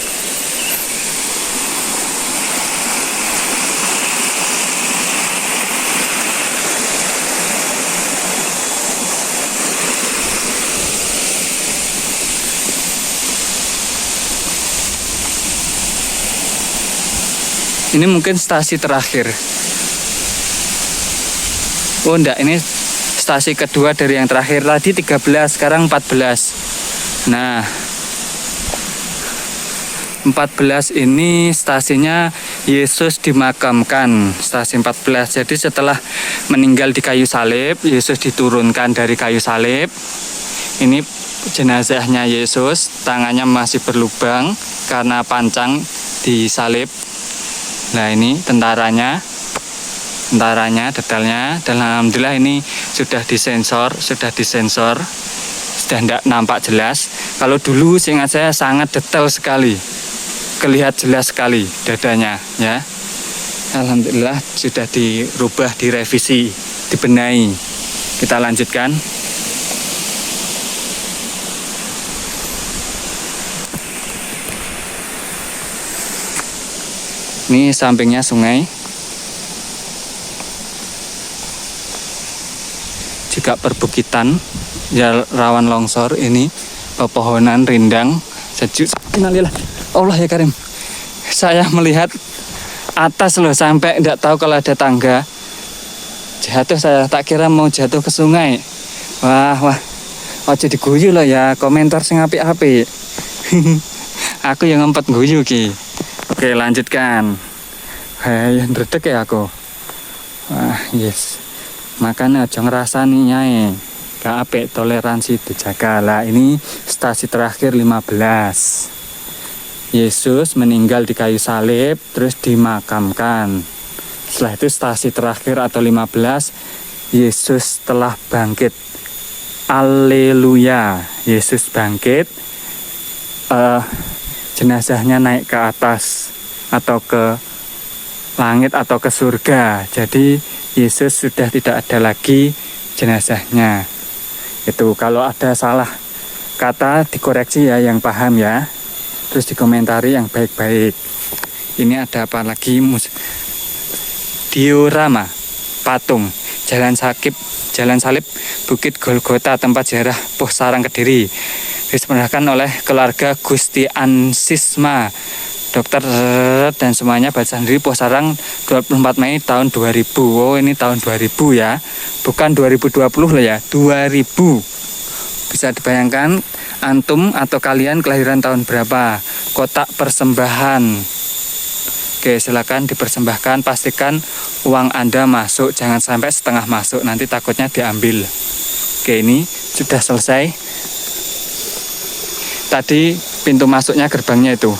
Ini mungkin stasi terakhir. Oh enggak, ini stasi kedua dari yang terakhir. Tadi 13, sekarang 14. Nah, 14 ini stasinya Yesus dimakamkan. Stasi 14. Jadi setelah meninggal di kayu salib, Yesus diturunkan dari kayu salib. Ini jenazahnya Yesus, tangannya masih berlubang karena pancang di salib. Nah, ini tentaranya, detailnya. Dan alhamdulillah ini sudah disensor, sudah tidak nampak jelas. Kalau dulu seingat saya sangat detail sekali, kelihatan jelas sekali dadanya ya. Alhamdulillah sudah dirubah, direvisi, dibenahi. Kita lanjutkan. Ini sampingnya sungai. Juga perbukitan, ya rawan longsor. Ini pepohonan rindang, sejuk. Innalillah, Allah ya Karim. Saya melihat atas loh, sampai tidak tahu kalau ada tangga. Jatuh saya, tak kira mau jatuh ke sungai. Wah, ojo diguyu loh ya, komentar sing apik-apik. Aku yang ngempet guyu ki. Oke, lanjutkan. Hei, ndredeg ya aku. Wah, yes. Makanya aja ngerasani nyae. Gak apik, toleransi dijaga lah. Ini stasi terakhir 15. Yesus meninggal di kayu salib, terus dimakamkan. Setelah itu stasi terakhir atau 15, Yesus telah bangkit. Haleluya, Yesus bangkit. Jenazahnya naik ke atas atau ke langit atau ke surga. Jadi Yesus sudah tidak ada lagi jenazahnya. Itu kalau ada salah kata dikoreksi ya yang paham ya. Terus dikomentari yang baik-baik. Ini ada apa lagi? Diorama patung Jalan Salib Bukit Golgota, tempat ziarah Puh Sarang Kediri. Diselenggarakan oleh keluarga Gusti Ansisma, dokter dan semuanya. Baca sendiri, Puh Sarang 24 Mei tahun 2000. Oh, ini tahun 2000 ya, bukan 2020 loh ya, 2000. Bisa dibayangkan antum atau kalian kelahiran tahun berapa? Kotak persembahan. Oke, silakan dipersembahkan. Pastikan uang Anda masuk, jangan sampai setengah masuk, nanti takutnya diambil. Oke, ini sudah selesai. Tadi pintu masuknya, gerbangnya itu.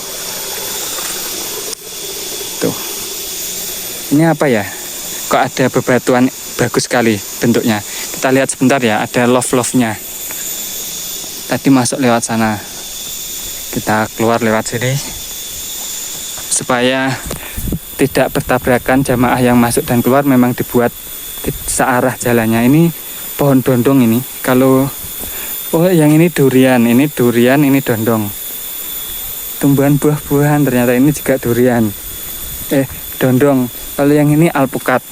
Tuh. Ini apa ya? Kok ada bebatuan bagus sekali bentuknya. Kita lihat sebentar ya, ada love-love-nya. Tadi masuk lewat sana. Kita keluar lewat sini. Supaya tidak bertabrakan jamaah yang masuk dan keluar, memang dibuat searah jalannya. Ini pohon dondong ini. Kalau yang ini durian, ini dondong. Tumbuhan buah-buahan, ternyata ini juga durian. Dondong. Kalau yang ini alpukat.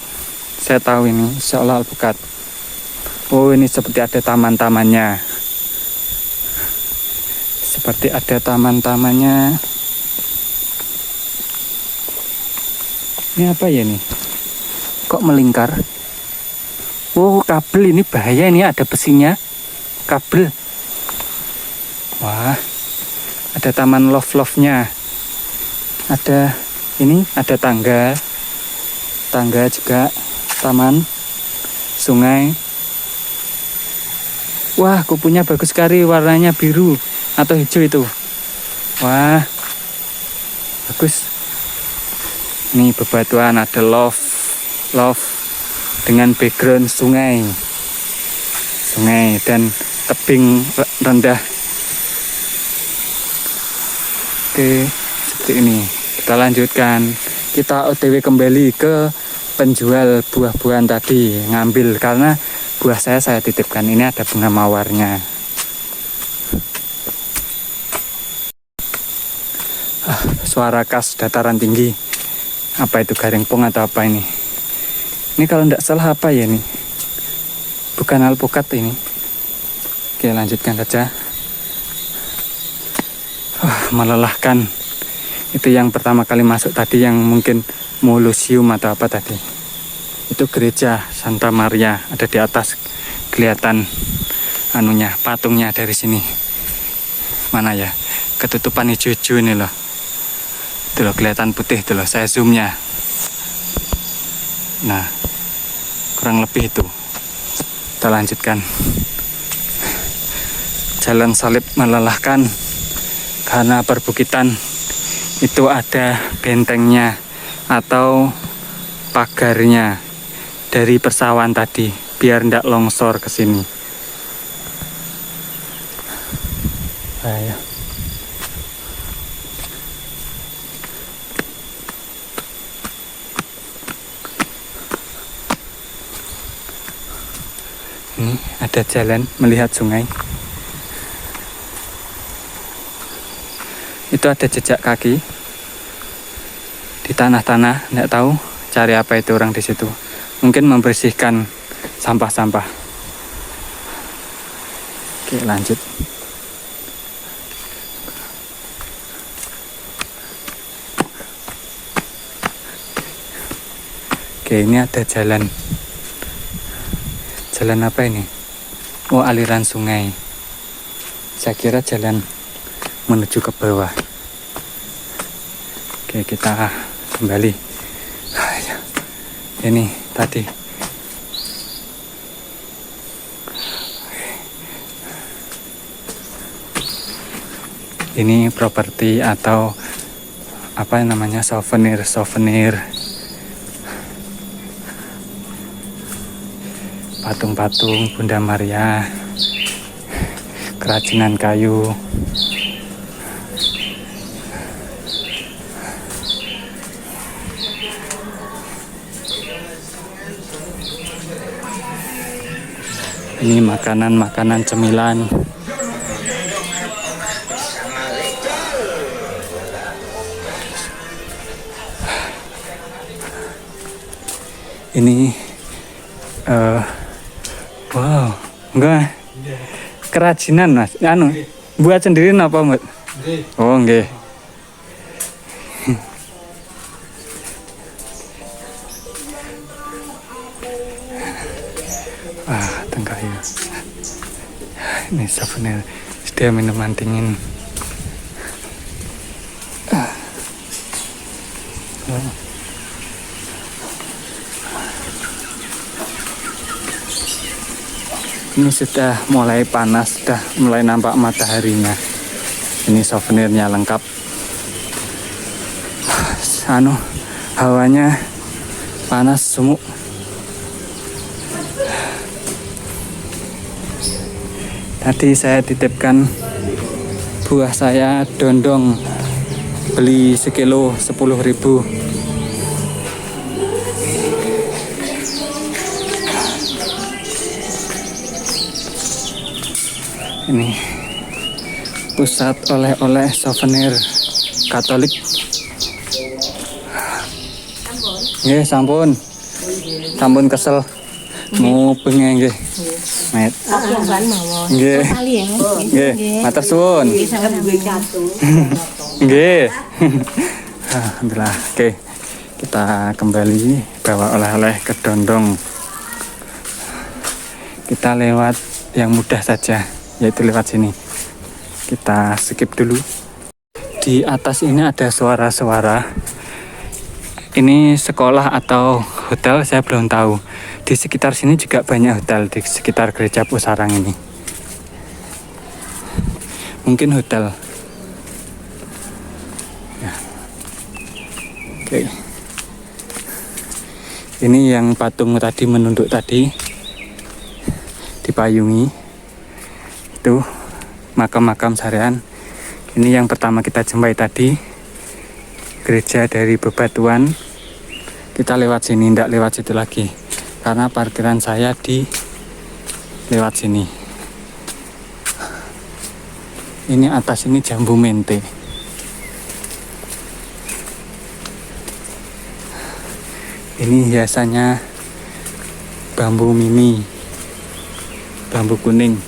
Saya tahu ini, insya Allah alpukat. Oh, ini seperti ada taman-tamannya. Seperti ada taman-tamannya. Ini apa ya nih? Kok melingkar? Oh, kabel, ini bahaya, ini ada besinya. Kabel. Wah, ada taman love-love-nya. Ada ini, ada tangga juga, taman, sungai. Wah, kupunya bagus sekali, warnanya biru atau hijau itu. Wah, bagus. Ini bebatuan, ada love dengan background sungai dan tebing rendah. Oke, seperti ini. Kita lanjutkan. Kita OTW kembali ke penjual buah-buahan tadi, ngambil karena buah saya titipkan. Ini ada bunga mawarnya. Suara khas dataran tinggi. Apa itu, garengpong atau apa ini? Ini kalau tidak salah apa ya ini? Bukan alpukat ini. Oke, lanjutkan saja. Melelahkan. Itu yang pertama kali masuk tadi, yang mungkin Molosium atau apa tadi. Itu gereja Santa Maria, ada di atas. Kelihatan anunya, patungnya dari sini. Mana ya? Ketutupan hijau-hijau ini loh. Itu loh, kelihatan putih itu loh, saya zoomnya. Nah, kurang lebih itu. Kita lanjutkan. Jalan Salib melelahkan karena perbukitan itu ada bentengnya atau pagarnya dari persawahan tadi, biar ndak longsor ke sini. Ayo. Ini ada jalan melihat sungai. Itu ada jejak kaki di tanah-tanah. Nggak tahu cari apa itu orang di situ. Mungkin membersihkan sampah-sampah. Oke, lanjut. Oke, ini ada jalan. Jalan apa ini? Oh, aliran sungai. Saya kira jalan menuju ke bawah. Oke, kita kembali. Ini tadi. Ini properti atau apa namanya, souvenir patung-patung Bunda Maria, kerajinan kayu. Ini makanan cemilan. Ini wow, enggak kerajinan Mas. Anu, buat sendiri apa, Mbak? Oh, nggih. Tengkayu. Ini souvenir, sedia minuman dingin. Ini sudah mulai panas, sudah mulai nampak mataharinya. Ini souvenirnya lengkap. Hawanya panas sumuk. Tadi saya titipkan buah saya dondong, beli sekilo 10.000. Ini pusat oleh-oleh souvenir Katolik. Nggih, sampun kesel. Mau pengen nggih. Met. Nggih. Nggih, matur suwun. Nggih. Alhamdulillah. Oke. Kita kembali bawa oleh-oleh ke Dondong. Kita lewat yang mudah saja, yaitu lewat sini. Kita skip dulu. Di atas ini ada suara-suara. Ini sekolah atau hotel, saya belum tahu. Di sekitar sini juga banyak hotel, di sekitar gereja Pusarang ini. Mungkin hotel. Ya. Oke. Ini yang patung tadi menunduk tadi, dipayungi. Itu makam-makam Sarian. Ini yang pertama kita jumpai tadi, gereja dari Bebatuan. Kita lewat sini, tidak lewat situ lagi, karena parkiran saya di lewat sini. Ini atas ini jambu mente. Ini hiasannya bambu mini, bambu kuning.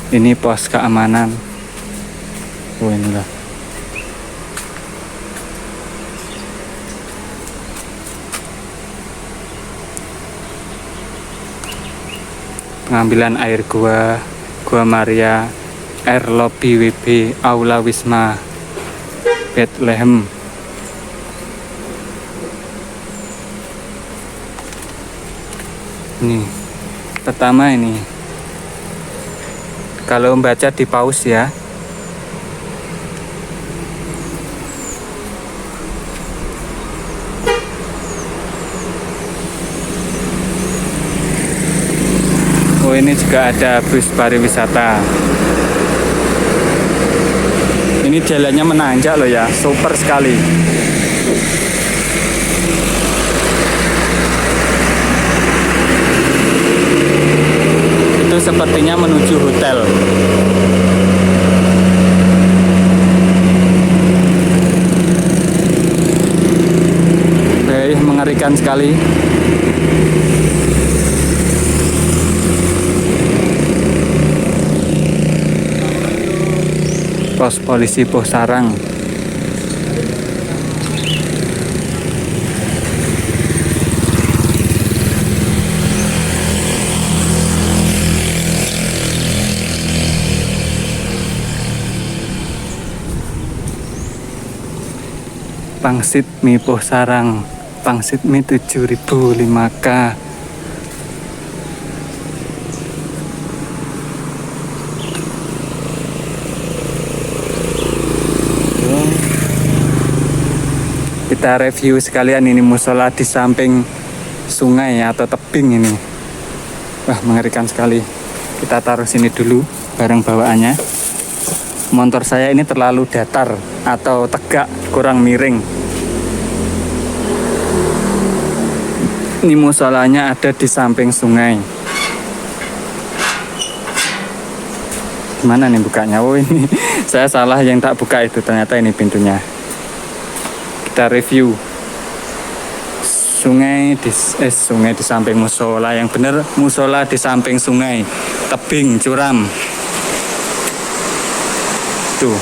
Ini pos keamanan. Oh, inilah. Pengambilan air gua Maria, air lobby WB, Aula Wisma, Bethlehem. Ini pertama ini. Kalau membaca di paus ya. Oh, ini juga ada bus pariwisata. Ini jalannya menanjak loh ya, super sekali. Itu sepertinya menuju hotel. Oke, mengerikan sekali. Pos polisi Pusarang. Pangsit mie Pusarang, pangsit mie 7.000 5K. Kita review sekalian ini musola di samping sungai atau tebing ini. Wah, mengerikan sekali. Kita taruh sini dulu barang bawaannya. Motor saya ini terlalu datar atau tegak, kurang miring. Ini musolanya ada di samping sungai. Gimana nih bukanya? Oh, ini saya salah yang tak buka itu, ternyata ini pintunya. Kita review sungai di samping musola. Yang benar musola di samping sungai, tebing curam tuh.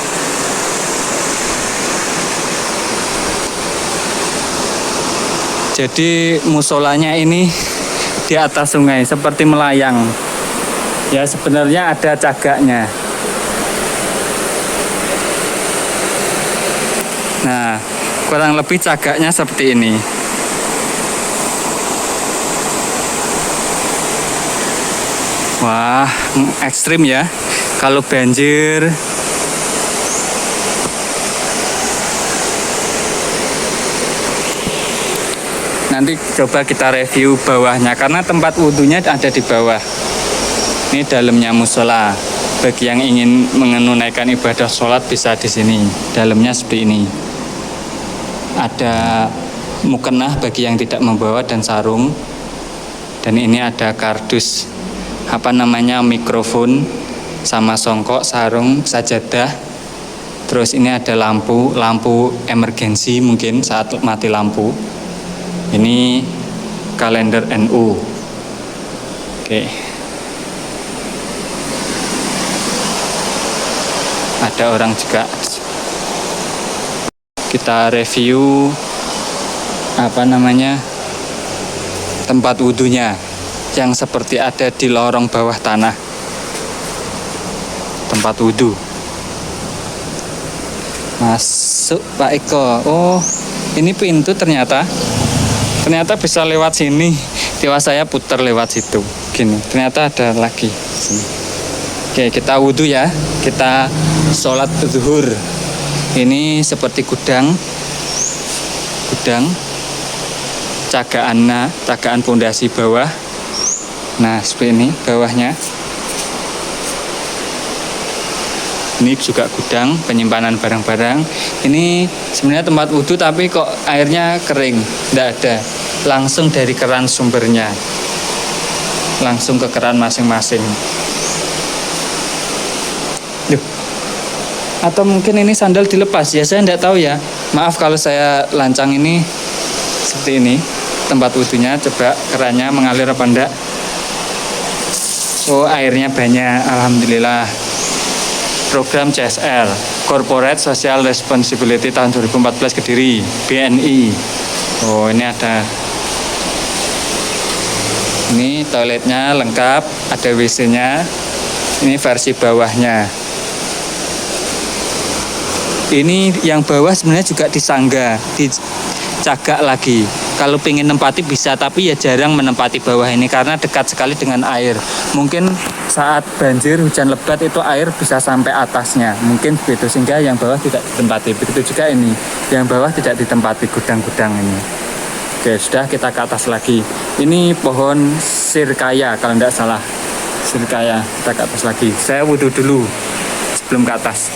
Jadi musolanya ini di atas sungai seperti melayang ya. Sebenarnya ada cagaknya. Nah, kurang lebih cagaknya seperti ini. Wah, ekstrim ya. Kalau banjir, nanti coba kita review bawahnya, karena tempat wudhunya ada di bawah. Ini dalamnya musola. Bagi yang ingin menunaikan ibadah sholat bisa di sini. Dalamnya seperti ini. Ada mukenah bagi yang tidak membawa dan sarung. Dan ini ada kardus, mikrofon sama songkok, sarung, sajadah. Terus ini ada lampu emergensi mungkin saat mati lampu. Ini kalender NU. Oke. Ada orang juga. Kita review tempat wudhunya yang seperti ada di lorong bawah tanah. Tempat wudhu. Masuk Pak Eko. Oh, ini pintu ternyata bisa lewat sini. Tiba saya putar lewat situ. Gini, ternyata ada lagi sini. Oke, kita wudhu ya. Kita sholat zuhur. Ini seperti gudang cagaan pondasi bawah. Nah, seperti ini bawahnya. Ini juga gudang penyimpanan barang-barang. Ini sebenarnya tempat wudhu tapi kok airnya kering, tidak ada. Langsung dari keran sumbernya, langsung ke keran masing-masing. Duh. Atau mungkin ini sandal dilepas ya, saya tidak tahu ya. Maaf kalau saya lancang. Ini seperti ini tempat wudhunya. Coba kerannya mengalir apa enggak. Oh, airnya banyak, alhamdulillah. Program CSR, Corporate Social Responsibility tahun 2014 Kediri, BNI. Oh, ini ada. Ini toiletnya lengkap, ada WC-nya. Ini versi bawahnya. Ini yang bawah sebenarnya juga disangga, dicagak lagi. Kalau pengen nempati bisa, tapi ya jarang menempati bawah ini karena dekat sekali dengan air. Mungkin saat banjir, hujan lebat itu air bisa sampai atasnya. Mungkin begitu, sehingga yang bawah tidak ditempati. Begitu juga ini, yang bawah tidak ditempati gudang-gudang ini. Oke, sudah, kita ke atas lagi. Ini pohon sirkaya kalau tidak salah. Sirkaya, kita ke atas lagi. Saya wudhu dulu sebelum ke atas.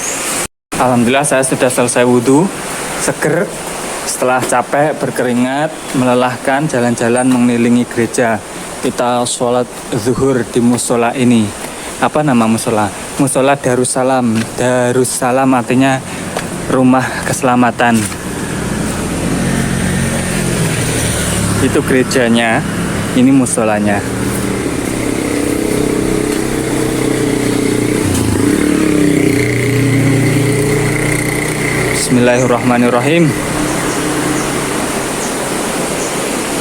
Alhamdulillah saya sudah selesai wudhu, seger. Setelah capek, berkeringat, melelahkan, jalan-jalan mengelilingi gereja. Kita sholat zuhur di musola ini. Apa nama musola? Musola Darussalam. Darussalam artinya rumah keselamatan. Itu gerejanya, ini musolanya. Bismillahirrahmanirrahim.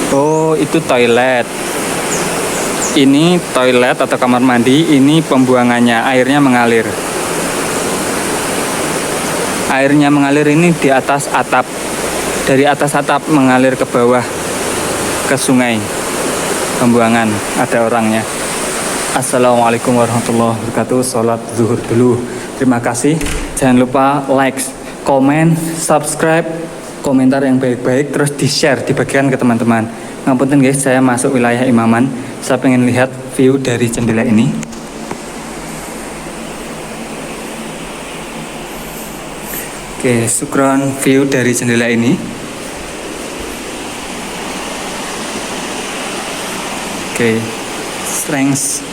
Oh, itu toilet. Ini toilet atau kamar mandi. Ini pembuangannya, airnya mengalir. Airnya mengalir ini di atas atap. Dari atas atap mengalir ke bawah ke sungai. Pembuangan, ada orangnya. Assalamualaikum warahmatullahi wabarakatuh. Sholat zuhur dulu. Terima kasih. Jangan lupa like, komen, subscribe, komentar yang baik-baik, terus di-share, dibagikan ke teman-teman. Ngapunten guys, saya masuk wilayah Imaman. Saya pengen lihat view dari jendela ini. Oke, sukron view dari jendela ini. Oke, thanks.